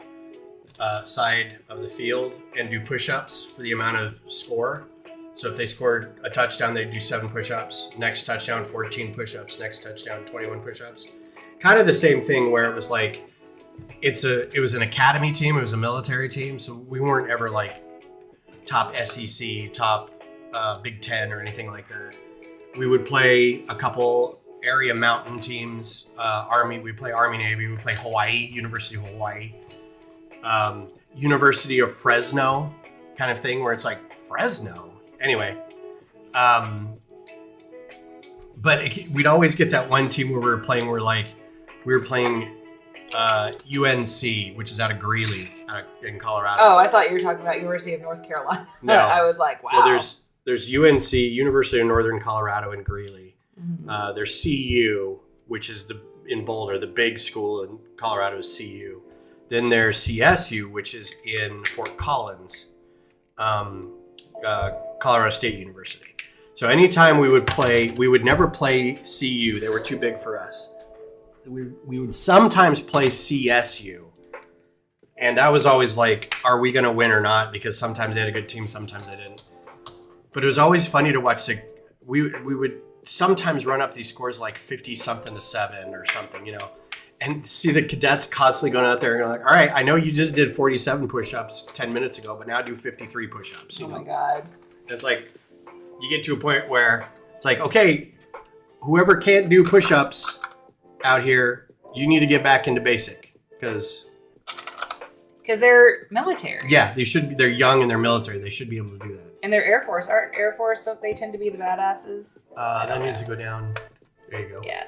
side of the field and do push-ups for the amount of score. So if they scored a touchdown, they'd do 7 push-ups. Next touchdown, 14 push-ups. Next touchdown, 21 push-ups. Kind of the same thing where it was like, it was an academy team, it was a military team, so we weren't ever like top SEC, top Big Ten or anything like that. We would play a couple area mountain teams, Army, we'd play Army, Navy, we'd play Hawaii, University of Hawaii, University of Fresno kind of thing where it's like, Fresno? Anyway, but we'd always get that one team where we were playing UNC, which is out of Greeley in Colorado. Oh, I thought you were talking about University of North Carolina. No. I was like, wow. Well, there's UNC, University of Northern Colorado in Greeley. Mm-hmm. There's CU, which is in Boulder, the big school in Colorado is CU. Then there's CSU, which is in Fort Collins, Colorado State University. So anytime we would never play CU. They were too big for us. We would sometimes play CSU. And that was always like, are we going to win or not? Because sometimes they had a good team, sometimes they didn't. But it was always funny to watch. We would sometimes run up these scores like 50-something to 7 or something, you know. And see the cadets constantly going out there and going like, all right, I know you just did 47 push-ups 10 minutes ago, but now do 53 push-ups. You know? My God. It's like, you get to a point where it's like, okay, whoever can't do push-ups out here, you need to get back into basic because they're military. Yeah, they should be. They're young and they're military. They should be able to do that. And they're Air Force. Aren't Air Force, so they tend to be the badasses? That needs to go down. There you go. Yeah.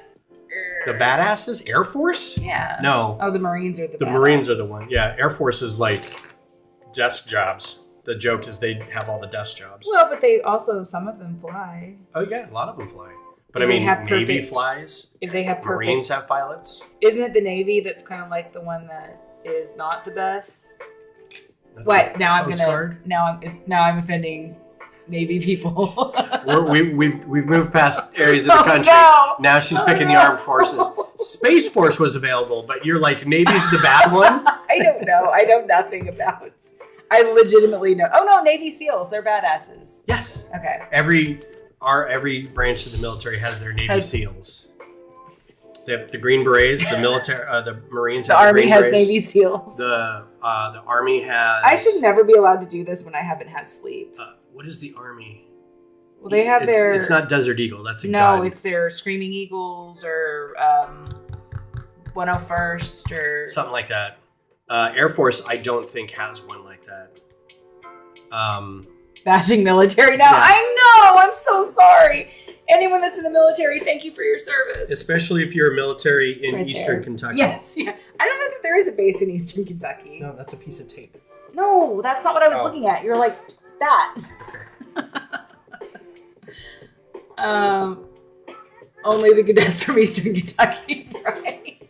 The badasses? Air Force? Yeah. No. Oh, the Marines are the badasses. The Marines are the one. Yeah, Air Force is like desk jobs. The joke is they have all the desk jobs. Well, but they also, some of them fly. Oh, yeah, a lot of them fly. But If I mean, they have Navy perfect- flies. If they have perfect... Marines have pilots. Isn't it the Navy that's kind of like the one that is not the best? That's What? a Now I'm Coast gonna. Guard. Now I'm offending Navy people. We've moved past areas of the country. No. Now she's picking the armed forces. Space Force was available, but you're like, Navy's the bad one? I don't know. I know nothing about. I legitimately know. Oh no, Navy SEALs. They're badasses. Yes. Okay. Every branch of the military has their Navy SEAls. They have the Green Berets, the military, the Marines. The have Army Green has Berets. Navy SEAls. The Army has. I should never be allowed to do this when I haven't had sleep. What is the Army? Well, they have their. It's not Desert Eagle. That's a no, gun. it's their Screaming Eagles or 101st or something like that. Air Force, I don't think has one like that. bashing military now. Yeah. I know. I'm so sorry. Anyone that's in the military, thank you for your service. Especially if you're a military in Right Eastern there. Kentucky. Yes, yeah. I don't know that there is a base in Eastern Kentucky. No, that's a piece of tape. No, that's not what I was Oh. looking at. You're like that. Only the cadets from Eastern Kentucky, right?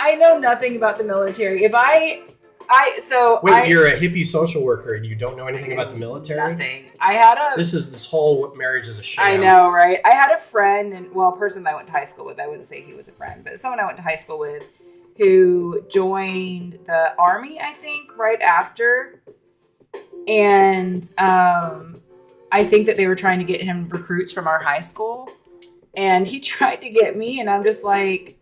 I know nothing about the military. If Wait, you're a hippie social worker and you don't know anything about the military? Nothing. I had a. This whole marriage is a sham. I know, right? I had a friend, and a person that I went to high school with. I wouldn't say he was a friend, but someone I went to high school with who joined the Army, I think, right after. And I think that they were trying to get him recruits from our high school. And he tried to get me, and I'm just like,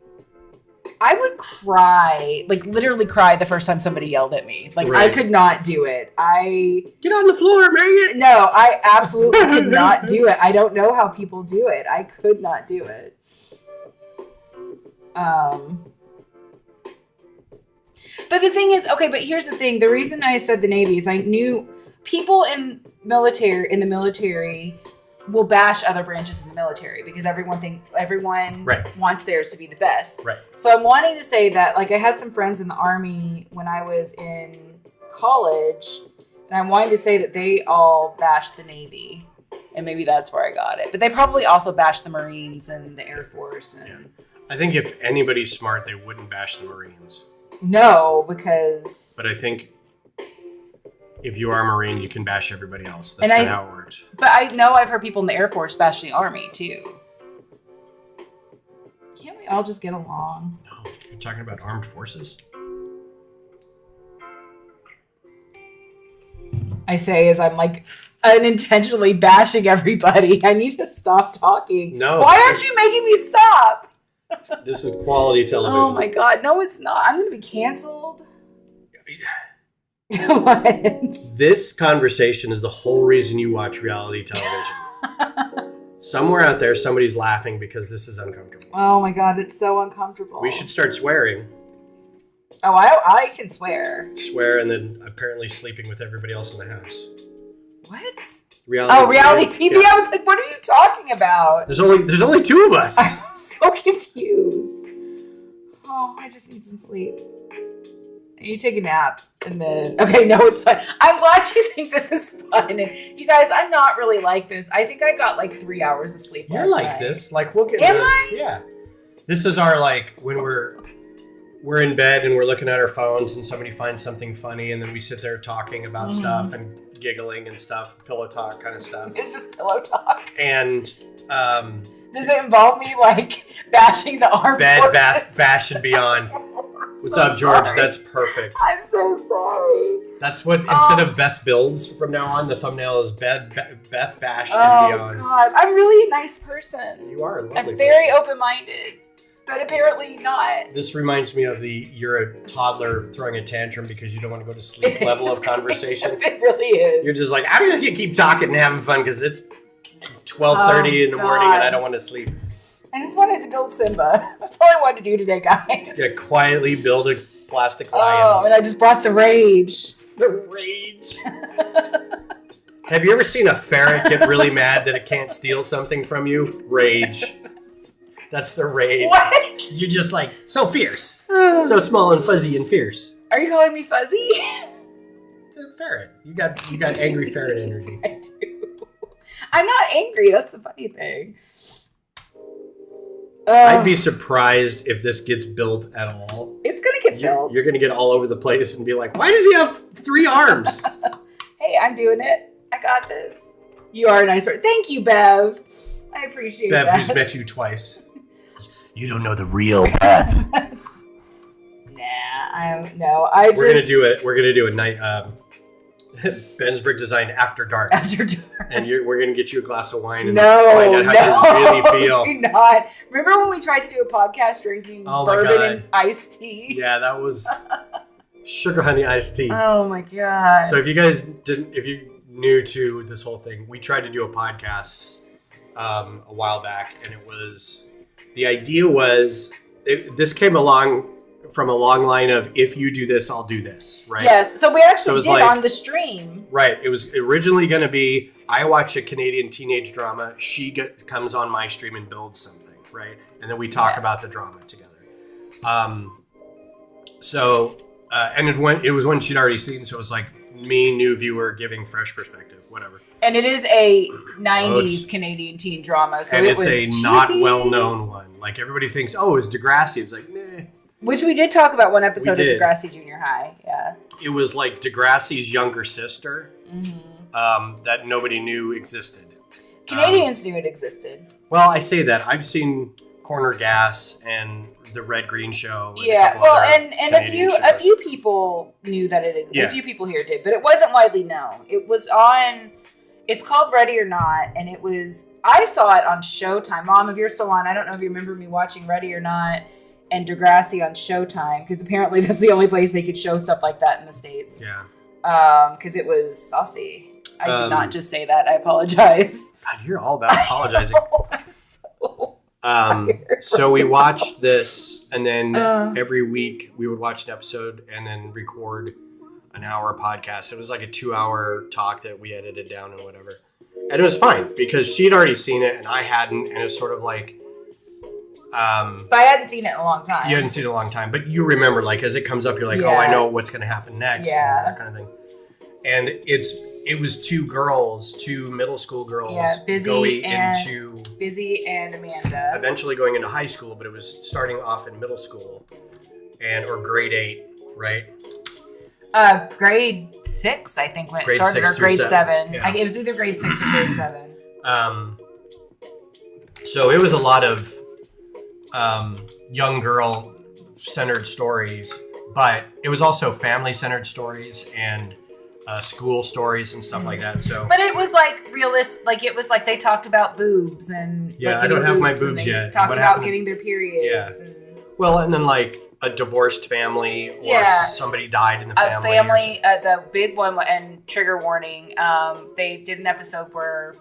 I would cry, like literally cry the first time somebody yelled at me. Like Right. I could not do it. Get on the floor, Megan! No, I absolutely could not do it. I don't know how people do it. I could not do it. But the thing is, okay, but here's the thing. The reason I said the Navy is I knew people in the military will bash other branches in the military because everyone Right. wants theirs to be the best. Right. So I'm wanting to say that, like, I had some friends in the Army when I was in college, and I'm wanting to say that they all bashed the Navy, and maybe that's where I got it. But they probably also bashed the Marines and the Air Force. And I think if anybody's smart, they wouldn't bash the Marines. no, because But I think if you are a Marine, you can bash everybody else. That's And kind of how it works. but I know I've heard people in the Air Force bash the Army too. Can't we all just get along? No, you're talking about armed forces? I say as I'm like unintentionally bashing everybody. I need to stop talking. No. Why aren't you making me stop? This is quality television. Oh my god, no, it's not. I'm gonna be canceled. What? This conversation is the whole reason you watch reality television. Somewhere out there, somebody's laughing because this is uncomfortable. Oh my god, it's so uncomfortable. We should start swearing. Oh, I can swear. Swear and then apparently sleeping with everybody else in the house. What? Reality TV. Yeah. I was like, what are you talking about? There's only two of us. I'm so confused. Oh, I just need some sleep. You take a nap and then okay, no, it's fun. I'm glad you think this is fun. And you guys, I'm not really like this. I think I got like 3 hours of sleep You're last like night. this. Like we'll get. Am I? Yeah. This is our like when we're in bed and we're looking at our phones and somebody finds something funny and then we sit there talking about stuff and giggling and stuff, pillow talk kind of stuff. Is this pillow talk? And Does it involve me like bashing the armed forces? bash and beyond. What's so up, George? sorry. That's perfect. I'm so sorry. That's what instead of Beth builds from now on, the thumbnail is Beth bash and Oh beyond. God, I'm really a nice person. You are a lovely I'm very person. open-minded, but apparently not. This reminds me of you're a toddler throwing a tantrum because you don't want to go to sleep level of conversation. It really is. You're just like, I'm just gonna keep talking and having fun because it's 12:30 in the morning and I don't want to sleep. I just wanted to build Simba. That's all I wanted to do today, guys. Yeah, quietly build a plastic lion. Oh, and I just brought the rage. The rage. Have you ever seen a ferret get really mad that it can't steal something from you? Rage. That's the rage. What? You're just like, so fierce. So small and fuzzy and fierce. Are you calling me fuzzy? It's a ferret. You got angry ferret energy. I do. I'm not angry. That's the funny thing. I'd be surprised if this gets built at all. It's going to get built. You're going to get all over the place and be like, why does he have 3 arms? Hey, I'm doing it. I got this. You are a nice person. Thank you, Bev. I appreciate Bev, that. who's met you twice. You don't know the real Beth. We're gonna do a night Ben's Brick Design after dark. After dark. And we're gonna get you a glass of wine and find out how you really feel. Do not. Remember when we tried to do a podcast drinking bourbon and iced tea? Yeah, that was sugar honey iced tea. Oh my god. So if you're new to this whole thing, we tried to do a podcast a while back, and the idea was this came along from a long line of, if you do this, I'll do this, right? Yes, so we actually did on the stream. Right, it was originally going to be, I watch a Canadian teenage drama, she comes on my stream and builds something, right? And then we talk about the drama together. And it was one she'd already seen, so it was like me, new viewer, giving fresh perspective, whatever. And it is a 90s Canadian teen drama, so and it's a cheesy. Not well-known one. Like, everybody thinks, oh, it's Degrassi. It's like, meh. Which we did talk about one episode of Degrassi Junior High, yeah. It was like Degrassi's younger sister that nobody knew existed. Canadians knew it existed. Well, I say that. I've seen Corner Gas and The Red Green Show. And a few people knew that it existed. A few people here did, but it wasn't widely known. It was on... It's called Ready or Not, and I saw it on Showtime. Mom, if you're still on, I don't know if you remember me watching Ready or Not and Degrassi on Showtime, because apparently that's the only place they could show stuff like that in the States. Yeah. Because it was saucy. I did not just say that. I apologize. God, you're all about apologizing. I'm so tired. So we watched this, and then every week we would watch an episode and then record an hour podcast. It was like a 2-hour talk that we edited down and whatever. And it was fine because she'd already seen it and I hadn't, and it was sort of like... but I hadn't seen it in a long time. You hadn't seen it in a long time, but you remember, like, as it comes up, you're like, oh, I know what's going to happen next. Yeah. And that kind of thing. And it was 2 middle school girls Busy and Amanda. Eventually going into high school, but it was starting off in middle school or grade 8, right? Grade 6, I think, when it started, or grade 7. Yeah. It was either grade 6 or grade 7. So it was a lot of young girl centered stories, but it was also family centered stories and school stories and stuff like that. So, but it was like realistic. Like, it was like they talked about boobs and I don't have my boobs yet. Talked about getting their periods. Yeah. Well, and then like a divorced family or somebody died in the family. A family, the big one, and trigger warning, they did an episode where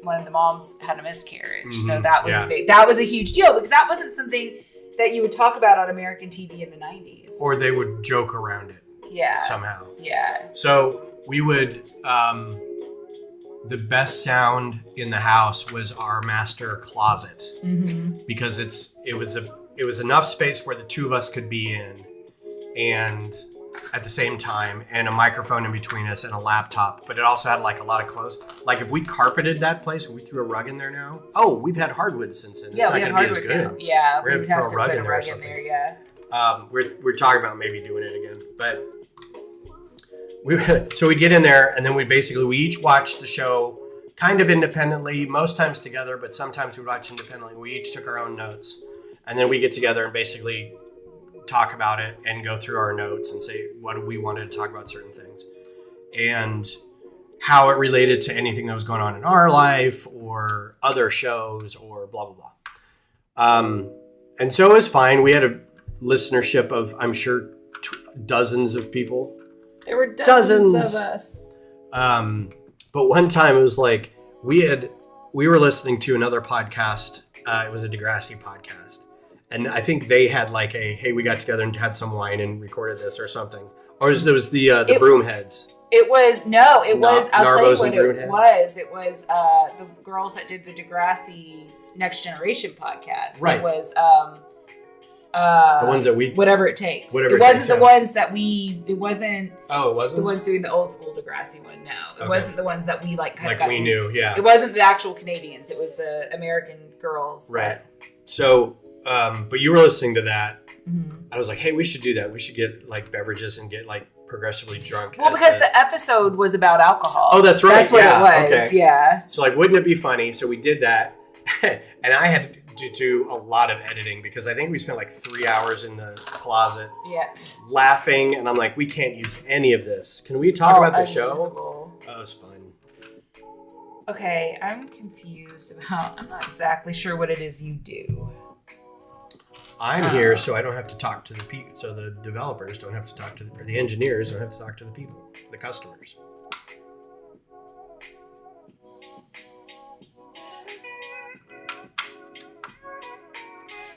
one of the moms had a miscarriage. Mm-hmm. So that was big. That was a huge deal because that wasn't something that you would talk about on American TV in the 90s. Or they would joke around it. Yeah. Somehow. Yeah. So we would, the best sound in the house was our master closet. Mm-hmm. Because it was enough space where the 2 of us could be in, and at the same time, and a microphone in between us and a laptop, but it also had like a lot of clothes. Like if we carpeted that place, we threw a rug in there now. Oh, we've had hardwood since then. It's not going to be as good. Now. Yeah, we're going to throw a rug in there or something. We're talking about maybe doing it again, but so we'd get in there, and then we each watched the show kind of independently, most times together, but sometimes we'd watch independently. We each took our own notes. And then we get together and basically talk about it and go through our notes and say what we wanted to talk about certain things and how it related to anything that was going on in our life or other shows or blah, blah, blah. And so it was fine. We had a listenership of, I'm sure, dozens of people. There were dozens of us. But one time it was like we were listening to another podcast It was a Degrassi podcast. And I think they had like hey, we got together and had some wine and recorded this or something. Or it was the Broomheads. It was, no, it was, I'll tell you Narvos what and it Broomheads? was. It was the girls that did the Degrassi Next Generation podcast. Right. It was The ones that we... Whatever it takes. Whatever it it wasn't takes, the ones that we, it wasn't Oh, it wasn't? the ones doing the old school Degrassi one, no. It Okay. wasn't the ones that we like kind of Like got we knew, yeah. It wasn't the actual Canadians. It was the American girls. Right. So, but you were listening to that. Mm-hmm. I was like, hey, we should do that. We should get like beverages and get like progressively drunk. Well, because the episode was about alcohol. Oh, that's right. That's what Yeah, it was. okay. Yeah. So like, wouldn't it be funny? So we did that. And I had to do a lot of editing because I think we spent like 3 hours in the closet Yeah. laughing. And I'm like, we can't use any of this. Can we talk about the show? Unusable. Oh, it was fun. Okay, I'm confused about. I'm not exactly sure what it is you do. I'm here so I don't have to talk to the people. So the developers don't have to talk to or the engineers don't have to talk to the people, the customers.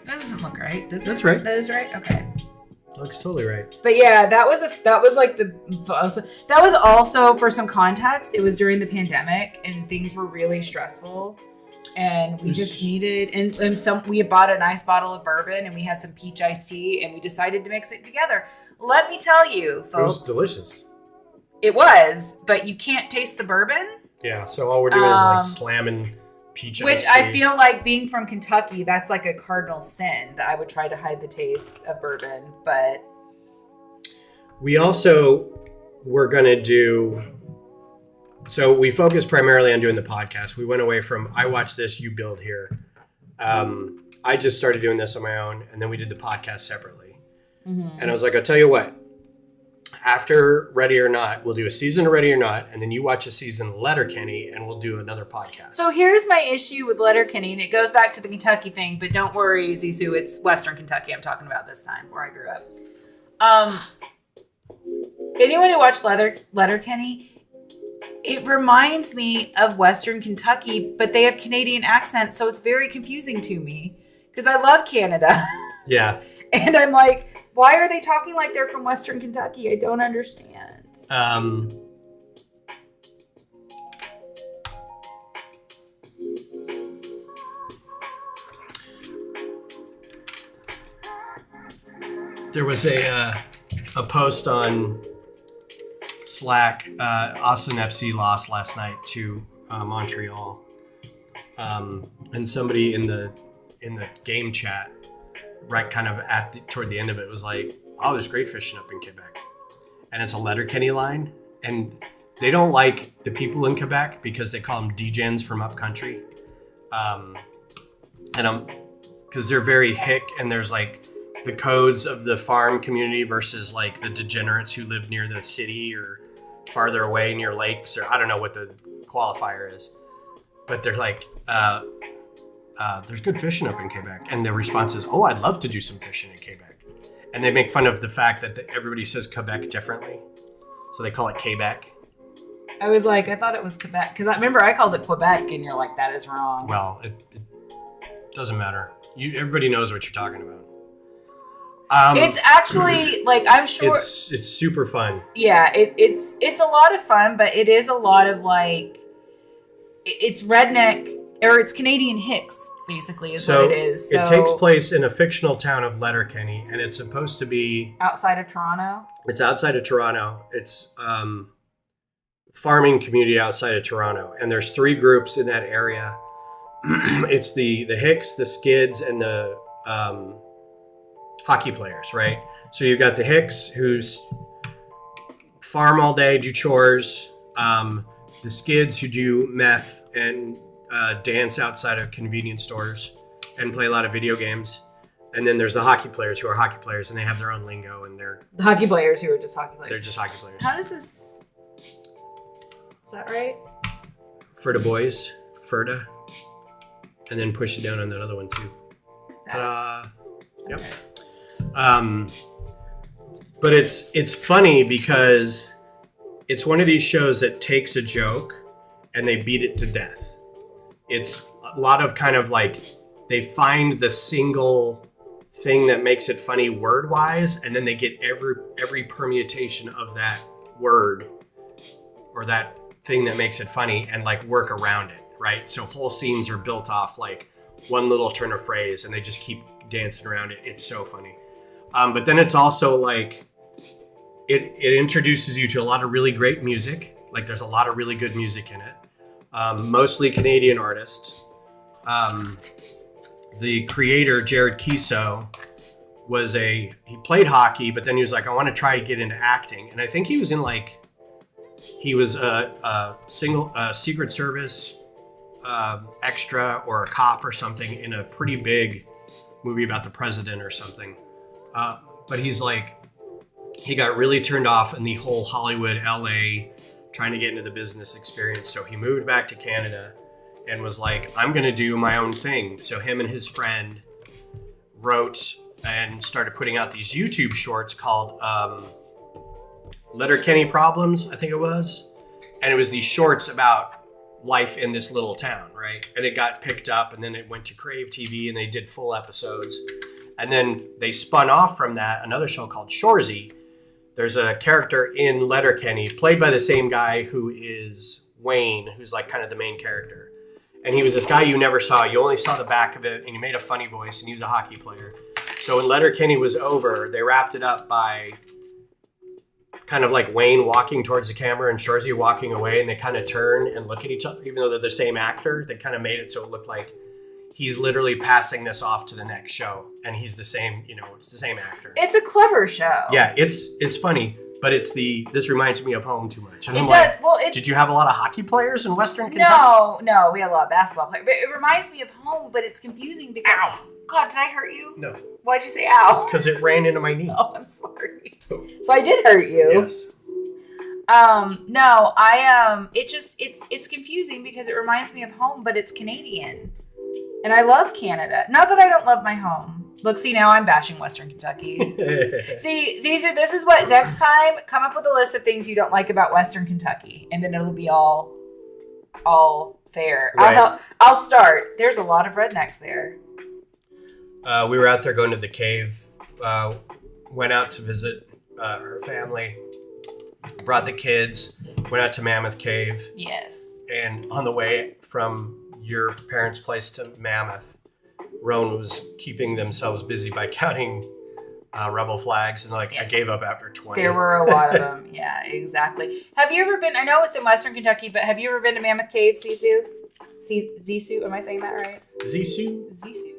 That doesn't look right, does it? That's right. That is right. Okay. Looks totally right. But yeah, that was like that was also for some context. It was during the pandemic and things were really stressful, and we just needed and we had bought a nice bottle of bourbon and we had some peach iced tea and we decided to mix it together. Let me tell you, folks, It was delicious. It was, but you can't taste the bourbon. Yeah. So all we're doing is like slamming peach Which iced I tea. feel like being from Kentucky, that's like a cardinal sin that I would try to hide the taste of bourbon, but We also were going to do, so we focused primarily on doing the podcast. We went away from, I watch this, you build here. I just started doing this on my own, and then we did the podcast separately. Mm-hmm. And I was like, I'll tell you what, after Ready or Not, we'll do a season of Ready or Not, and then you watch a season of Letterkenny, and we'll do another podcast. So here's my issue with Letterkenny, and it goes back to the Kentucky thing, but don't worry, Zissou, it's Western Kentucky I'm talking about this time, where I grew up. Anyone who watched Letterkenny, it reminds me of Western Kentucky, but they have Canadian accents, so it's very confusing to me, because I love Canada. Yeah. And I'm like, why are they talking like they're from Western Kentucky? I don't understand. There was a post on Slack. Austin FC lost last night to Montreal, and somebody in the game chat, right, kind of toward the end of it, was like, "Oh, there's great fishing up in Quebec," and it's a Letterkenny line, and they don't like the people in Quebec because they call them degens from upcountry, and because they're very hick, and there's like the codes of the farm community versus like the degenerates who live near the city or farther away near lakes, or I don't know what the qualifier is, but they're like, there's good fishing up in Quebec. And the response is, oh, I'd love to do some fishing in Quebec. And they make fun of the fact that everybody says Quebec differently. So they call it Quebec. I was like, I thought it was Quebec. Because I remember I called it Quebec, and you're like, that is wrong. Well, it doesn't matter. Everybody knows what you're talking about. It's actually, like, I'm sure... It's super fun. Yeah, it's a lot of fun, but it is a lot of, like... It's redneck... Or it's Canadian hicks, basically, is what it is. So, it takes place in a fictional town of Letterkenny, and it's supposed to be... outside of Toronto? It's outside of Toronto. It's farming community outside of Toronto. And there's 3 groups in that area. It's the Hicks, the Skids, and the hockey players, right? So you've got the Hicks, who's farm all day, do chores. The Skids, who do meth and... dance outside of convenience stores and play a lot of video games. And then there's the hockey players who are hockey players, and they have their own lingo, and they're The hockey players who are just hockey players. they're just hockey players. How does this... Is that right? Ferda boys, Ferda, and then push it down on that other one too. Ta-da! Yep. Okay. But it's funny because it's one of these shows that takes a joke and they beat it to death. It's a lot of kind of like they find the single thing that makes it funny word wise, and then they get every permutation of that word or that thing that makes it funny and like work around it, right? So whole scenes are built off like one little turn of phrase, and they just keep dancing around it. It's so funny. But then it's also like it introduces you to a lot of really great music. Like there's a lot of really good music in it. Mostly Canadian artists. The creator, Jared Kiso, he played hockey, but then he was like, I want to try to get into acting. And I think he was a Secret Service extra or a cop or something in a pretty big movie about the president or something. But he's like, he got really turned off in the whole Hollywood, LA, trying to get into the business experience. So he moved back to Canada and was like, I'm going to do my own thing. So him and his friend wrote and started putting out these YouTube shorts called Letterkenny Problems, I think it was. And it was these shorts about life in this little town, right? And it got picked up, and then it went to Crave TV and they did full episodes. And then they spun off from that, another show called Shoresy. There's a character in Letterkenny played by the same guy who is Wayne, who's like kind of the main character. And he was this guy you never saw. You only saw the back of it, and he made a funny voice, and he was a hockey player. So when Letterkenny was over, they wrapped it up by kind of like Wayne walking towards the camera and Shoresy walking away, and they kind of turn and look at each other, even though they're the same actor. They kind of made it so it looked like he's literally passing this off to the next show, and he's the same, it's the same actor. It's a clever show. Yeah, it's funny, but this reminds me of home too much. And it I'm does. like, Well, did you have a lot of hockey players in Western Kentucky? No, we had a lot of basketball players. But it reminds me of home, but it's confusing because... Ow! God, did I hurt you? No. Why'd you say ow? Because it ran into my knee. Oh, I'm sorry. So I did hurt you. Yes. No, it's confusing because it reminds me of home, but it's Canadian. And I love Canada. Not that I don't love my home. Look, see, now I'm bashing Western Kentucky. See, Zizu, this is what, next time, come up with a list of things you don't like about Western Kentucky, and then it'll be all fair. Right. I'll start. There's a lot of rednecks there. We were out there going to the cave, went out to visit her family, brought the kids, went out to Mammoth Cave. Yes. And on the way from your parents' place to Mammoth, Roan was keeping themselves busy by counting rebel flags, and I gave up after 20. There were a lot of them. Yeah, exactly. Have you ever been, I know it's in Western Kentucky, but have you ever been to Mammoth Cave, Zisu? Zisu, am I saying that right? Zisu? Zisu.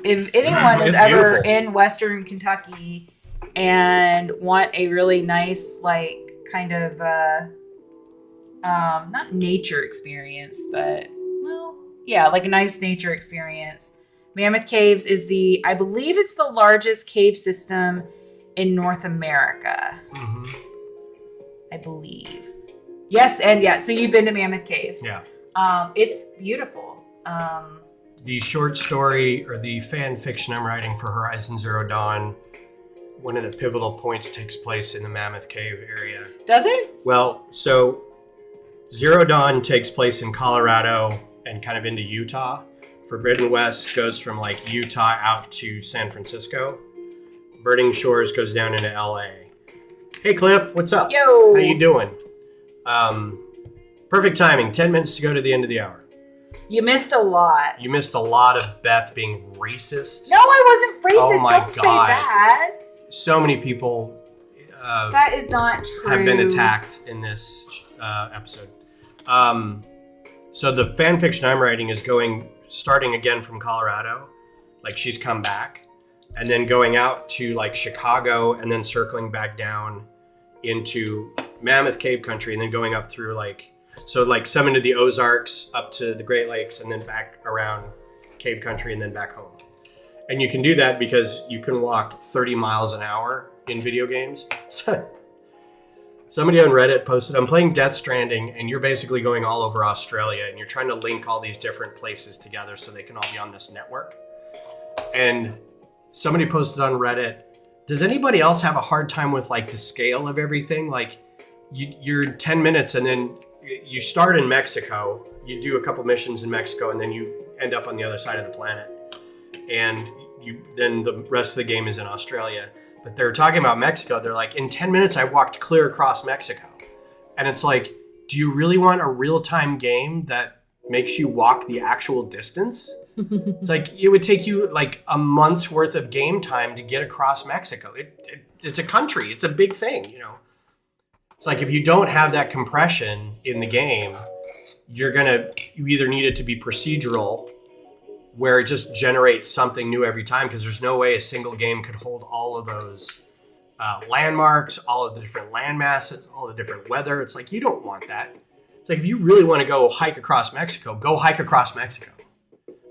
If anyone is ever in Western Kentucky and want a really nice, like, kind of, not nature experience, but, well, yeah, like a nice nature experience. Mammoth Caves is I believe it's the largest cave system in North America. Mm-hmm. I believe. Yes, and yeah, so you've been to Mammoth Caves. Yeah. It's beautiful. The short story or the fan fiction I'm writing for Horizon Zero Dawn, one of the pivotal points takes place in the Mammoth Cave area. Does it? Well, so Zero Dawn takes place in Colorado and kind of into Utah. Forbidden West goes from like Utah out to San Francisco. Burning Shores goes down into LA. Hey Cliff, what's up? Yo. How you doing? Perfect timing, 10 minutes to go to the end of the hour. You missed a lot. You missed a lot of Beth being racist. No, I wasn't racist. Oh my Don't say God. that. So many people That is not true. have been attacked in this episode. So the fan fiction I'm writing is starting again from Colorado. Like she's come back and then going out to like Chicago and then circling back down into Mammoth Cave country and then going up through some into the Ozarks up to the Great Lakes and then back around cave country and then back home. And you can do that because you can walk 30 miles an hour in video games. So somebody on Reddit posted, I'm playing Death Stranding and you're basically going all over Australia and you're trying to link all these different places together so they can all be on this network. And somebody posted on Reddit, does anybody else have a hard time with like the scale of everything? Like you're 10 minutes and then you start in Mexico, you do a couple missions in Mexico, and then you end up on the other side of the planet. And then the rest of the game is in Australia. But they're talking about Mexico. They're like, in 10 minutes, I walked clear across Mexico. And it's like, do you really want a real-time game that makes you walk the actual distance? It's like, it would take you like a month's worth of game time to get across Mexico. It's a country. It's a big thing, you know. It's like, if you don't have that compression in the game, you either need it to be procedural, where it just generates something new every time, because there's no way a single game could hold all of those landmarks, all of the different land masses, all the different weather. It's like, you don't want that. It's like, if you really want to go hike across Mexico, go hike across Mexico.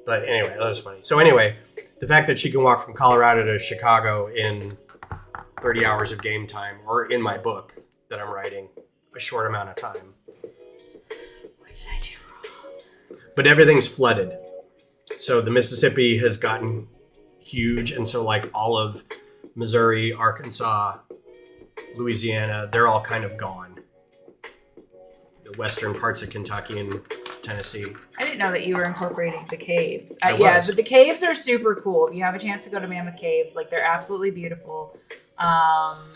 But anyway, that was funny. So anyway, the fact that she can walk from Colorado to Chicago in 30 hours of game time, or in my book that I'm writing, a short amount of time. What did I do wrong? But everything's flooded. So the Mississippi has gotten huge. And so like all of Missouri, Arkansas, Louisiana, they're all kind of gone. The western parts of Kentucky and Tennessee. I didn't know that you were incorporating the caves. I Yeah, was. but the caves are super cool. If you have a chance to go to Mammoth Caves, like, they're absolutely beautiful. I'm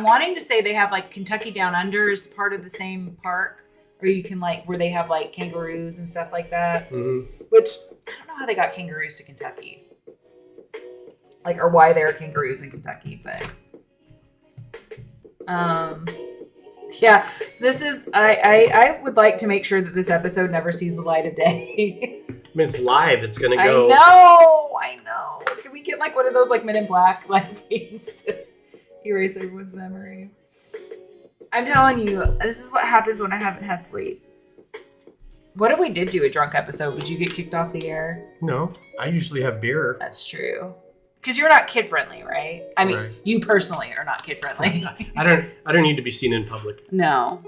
wanting to say they have like Kentucky Down Under is part of the same park, or you can like where they have like kangaroos and stuff like that. Mm-hmm. Which I don't know how they got kangaroos to Kentucky, like, or why there are kangaroos in Kentucky, but yeah, this is I would like to make sure that this episode never sees the light of day. I mean, it's live. It's going to go. I know. Can we get like one of those like Men in Black like things to erase everyone's memory? I'm telling you, this is what happens when I haven't had sleep. What if we did do a drunk episode? Would you get kicked off the air? No, I usually have beer. That's true. Because you're not kid friendly, right? I mean, Right. You personally are not kid friendly. I don't need to be seen in public. No.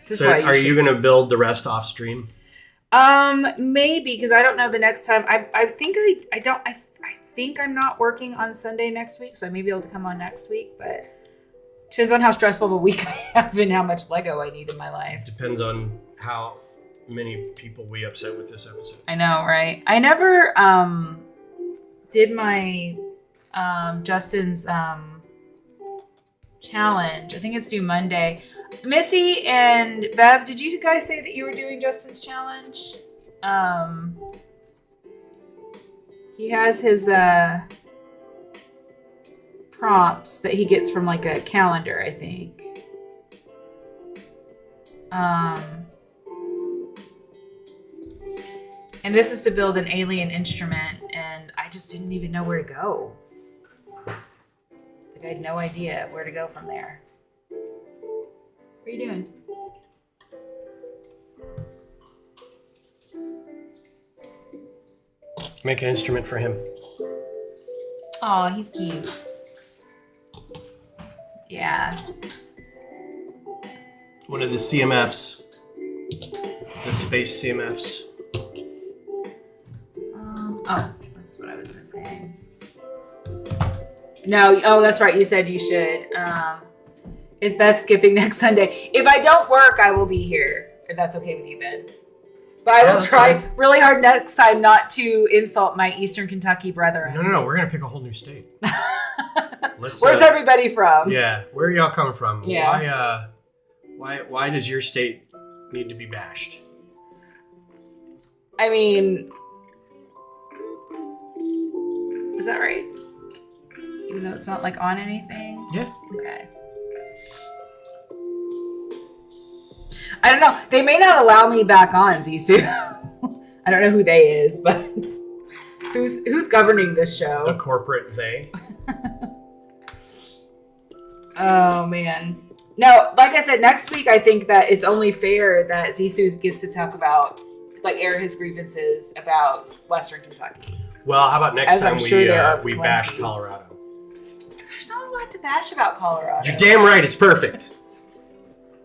So are you going to build the rest off stream? Maybe, because I don't know the next time. I think I'm not working on Sunday next week, so I may be able to come on next week, but depends on how stressful of a week I have and how much Lego I need in my life. Depends on how many people we upset with this episode. I know, right? I never did my Justin's challenge. I think it's due Monday. Missy and Bev, did you guys say that you were doing Justin's challenge? He has his prompts that he gets from like a calendar, I think. And this is to build an alien instrument, and I just didn't even know where to go. Like, I had no idea where to go from there. What are you doing? Make an instrument for him. Oh, he's cute. Yeah. One of the CMFs. The space CMFs. Oh, that's what I was gonna say. No, oh, that's right. You said you should. Is Beth skipping next Sunday? If I don't work, I will be here. If that's okay with you, Ben. But I will try really hard next time not to insult my Eastern Kentucky brethren. No. We're gonna pick a whole new state. Where's everybody from? Yeah, where are y'all coming from? Yeah. Why does your state need to be bashed? I mean, is that right? Even though it's not like on anything? Yeah. Okay. I don't know. They may not allow me back on, Zissou. I don't know who they is, but who's governing this show? The corporate they. Oh man. No, like I said, next week I think that it's only fair that Zissou gets to talk about, like, air his grievances about Western Kentucky. Well, how about next As I'm time sure we bash Colorado? There's not a lot to bash about Colorado. You're damn right. It's perfect.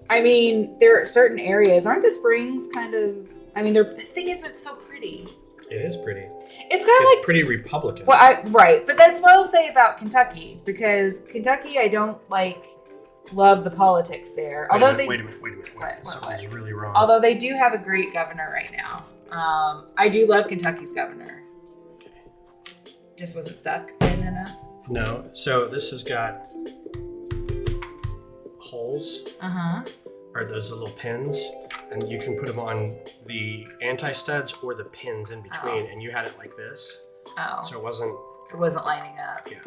I mean, there are certain areas. Aren't the springs kind of... I mean, the thing is, it's so pretty. It is pretty. It's kind of like pretty Republican. Well, right, but that's what I'll say about Kentucky, because Kentucky, I don't love the politics there. Wait a minute. What? Something's really wrong. Although they do have a great governor right now. I do love Kentucky's governor. Okay. Just wasn't stuck in enough. No, so this has got holes. Or those little pins, and you can put them on the anti-studs or the pins in between, and you had it like this. Oh. So it wasn't lining up. Yeah.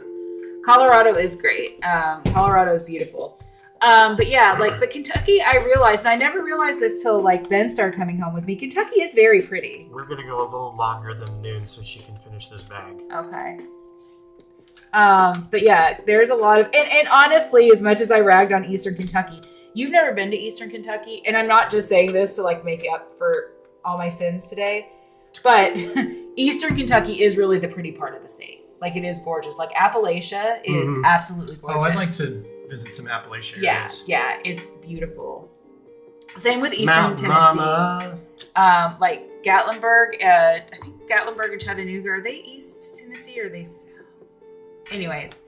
Colorado is great. Colorado is beautiful. But yeah, but Kentucky, I realized, and I never realized this till Ben started coming home with me. Kentucky is very pretty. We're gonna go a little longer than noon so she can finish this bag. Okay. But yeah, there's a lot of, and honestly, as much as I ragged on Eastern Kentucky, you've never been to Eastern Kentucky, and I'm not just saying this to make up for all my sins today, but Eastern Kentucky is really the pretty part of the state. It is gorgeous. Appalachia is absolutely gorgeous. Oh, I'd like to visit some Appalachia areas. Yeah, it's beautiful. Same with Eastern Mount Tennessee. Mama. Gatlinburg. I think Gatlinburg and Chattanooga, are they East Tennessee or are they South? Anyways,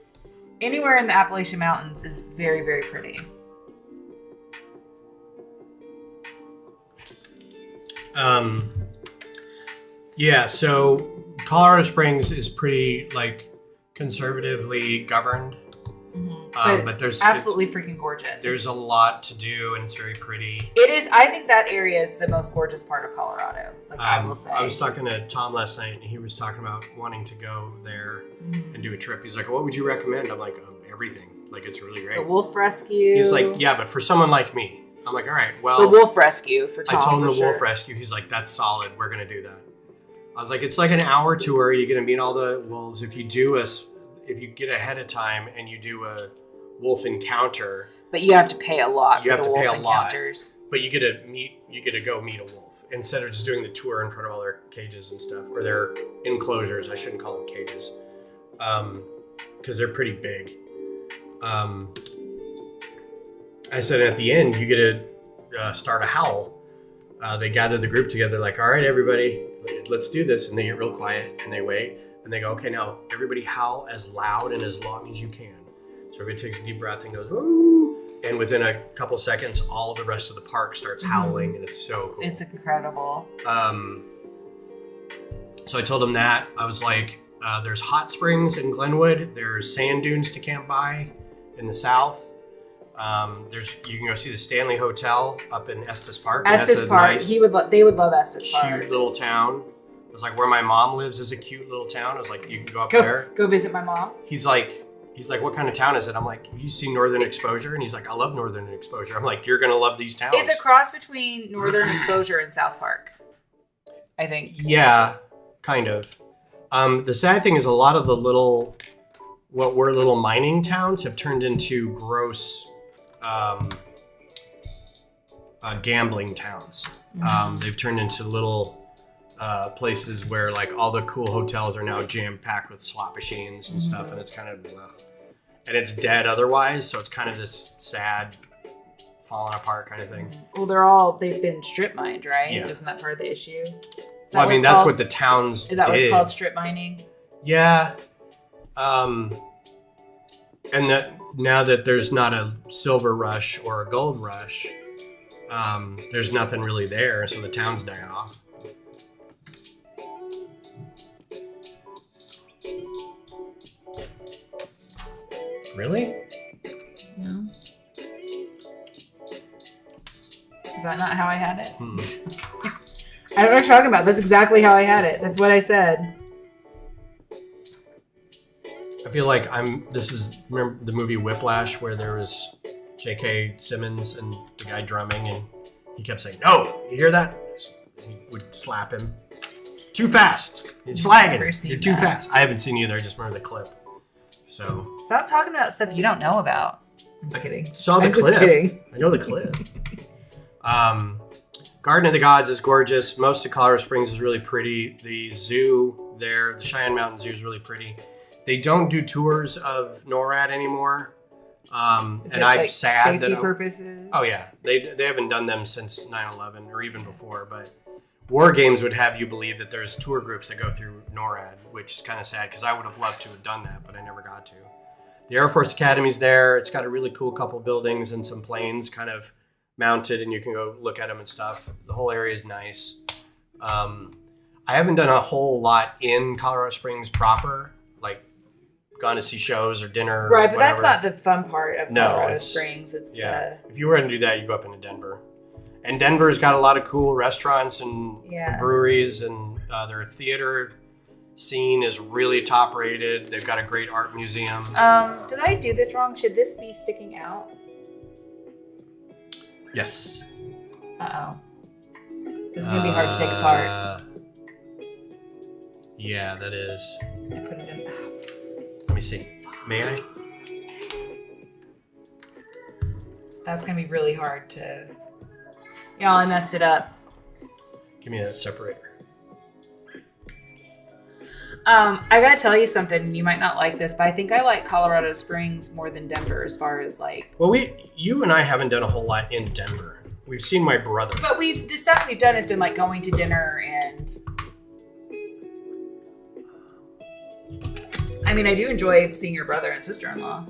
anywhere in the Appalachian Mountains is very, very pretty. Yeah, so Colorado Springs is pretty conservatively governed. But there's absolutely freaking gorgeous. There's a lot to do, and it's very pretty. It is. I think that area is the most gorgeous part of Colorado. I will say. I was talking to Tom last night, and he was talking about wanting to go there and do a trip. He's like, "What would you recommend?" I'm like, "Everything. It's really great." The Wolf Rescue. He's like, "Yeah, but for someone like me," I'm like, "All right, well." The Wolf Rescue for Tom. I told him the sure. Wolf Rescue. He's like, "That's solid. We're gonna do that." I was like, "It's an hour tour. You're gonna meet all the wolves. If you get ahead of time and you do a wolf encounter, but you have to pay a lot. You have to pay a lot, encounters. but you get to go meet a wolf instead of just doing the tour in front of all their cages and stuff, or their enclosures. I shouldn't call them cages, because they're pretty big. I said at the end you get to start a howl. They gather the group together, all right, everybody, let's do this, and they get real quiet and they wait and they go, okay, now everybody howl as loud and as long as you can. So everybody takes a deep breath and goes, woo! And within a couple seconds, all of the rest of the park starts howling, and it's so cool. It's incredible. So I told him that. I was like, there's hot springs in Glenwood. There's sand dunes to camp by in the south. You can go see the Stanley Hotel up in Estes Park. Estes Park. Nice, they would love Estes Park. Cute little town. It was where my mom lives is a cute little town. I was like, you can go up there. Go visit my mom. He's like, what kind of town is it? I'm like, you see Northern Exposure? And he's like, I love Northern Exposure. I'm like, you're going to love these towns. It's a cross between Northern Exposure and South Park, I think. Yeah, kind of. The sad thing is a lot of the what were little mining towns have turned into gross gambling towns. They've turned into little places where all the cool hotels are now jam-packed with slot machines and stuff, and it's kind of and it's dead otherwise, so it's kind of this sad falling apart kind of thing. Well, they've been strip mined, right? Yeah. Isn't that part of the issue? That's what the towns did. Is that what's called strip mining? Yeah. And that now that there's not a silver rush or a gold rush, there's nothing really there, so the towns die off. Really? No. Is that not how I had it? I don't know what you're talking about. That's exactly how I had it. That's what I said. I feel like remember the movie Whiplash where there was J.K. Simmons and the guy drumming, and he kept saying, "No, you hear that?" He would slap him. Too fast. You're slagging. You're too fast. I haven't seen either. I just remember the clip. So stop talking about stuff you don't know about. I'm just kidding. Saw the clip. Just kidding. I know the clip. Garden of the Gods is gorgeous. Most of Colorado Springs is really pretty. The zoo there, the Cheyenne Mountain Zoo, is really pretty. They don't do tours of NORAD anymore. And I'm sad that safety purposes. Oh yeah, they haven't done them since 9/11 or even before. But War Games would have you believe that there's tour groups that go through NORAD, which is kind of sad because I would have loved to have done that, but I never got to. The Air Force Academy's there. It's got a really cool couple buildings and some planes kind of mounted, and you can go look at them and stuff. The whole area is nice. I haven't done a whole lot in Colorado Springs proper, like gone to see shows or dinner. Right, but whatever. that's not the fun part of Colorado it's, Springs. It's If you were going to do that, you go up into Denver. And Denver's got a lot of cool restaurants and breweries, and their theater scene is really top rated. They've got a great art museum. Did I do this wrong? Should this be sticking out? Yes. Uh-oh. This is going to be hard to take apart. Yeah, that is. I put it in. Let me see. May I? That's going to be really hard to... Y'all, I messed it up. Give me a separator. I gotta tell you something. You might not like this, but I think I like Colorado Springs more than Denver as far as like... Well, you and I haven't done a whole lot in Denver. We've seen my brother. But the stuff we've done has been like going to dinner and... I mean, I do enjoy seeing your brother and sister-in-law.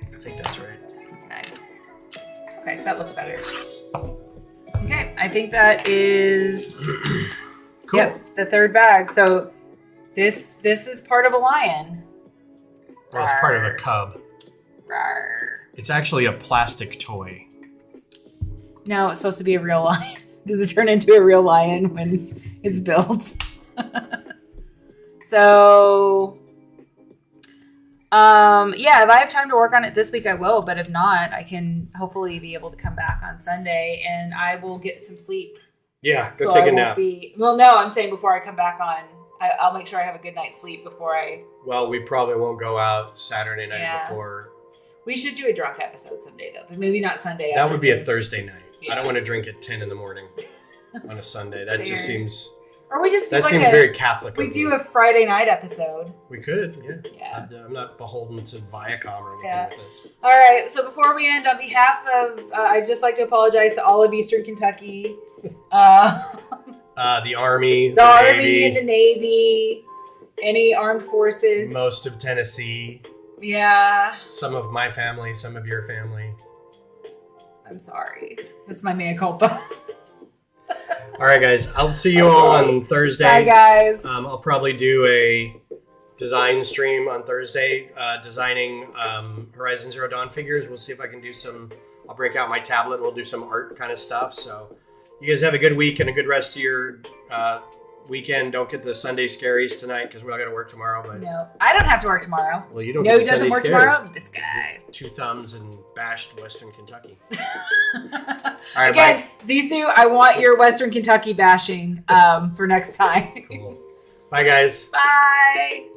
I think that's right. Okay, that looks better. Okay, I think that is Cool. Yep, the third bag. So this is part of a lion. Well, it's part of a cub. Rawr. It's actually a plastic toy. No, it's supposed to be a real lion. Does it turn into a real lion when it's built? So yeah, if I have time to work on it this week, I will. But if not, I can hopefully be able to come back on Sunday and I will get some sleep. Yeah, go take a nap. Well, no, I'm saying before I come back on, I'll make sure I have a good night's sleep before I... Well, we probably won't go out Saturday night before. We should do a drunk episode someday, though. But maybe not Sunday. That would be a Thursday night. Yeah. I don't want to drink at 10 in the morning on a Sunday. That just seems... Or we just do that seems very Catholic. We do a Friday night episode. We could, Yeah. I'm not beholden to Viacom or anything Yeah. like this. All right. So before we end, on behalf of, I'd just like to apologize to all of Eastern Kentucky, The Army, the Army, and the Navy, any armed forces, most of Tennessee. Yeah. Some of my family, some of your family. I'm sorry. That's my mea culpa. All right, guys. I'll see you all on Thursday. Bye, guys. I'll probably do a design stream on Thursday, designing Horizon Zero Dawn figures. We'll see if I can do some. I'll break out my tablet and we'll do some art kind of stuff. So you guys have a good week and a good rest of your weekend. Don't get the Sunday scaries tonight because we're not going to work tomorrow. But no, I don't have to work tomorrow. Well, you don't. No, get he doesn't work scaries. tomorrow. This guy. Two thumbs and bashed Western Kentucky. All right, again, bye. Zissou, I want your Western Kentucky bashing for next time. Cool. Bye, guys. Bye.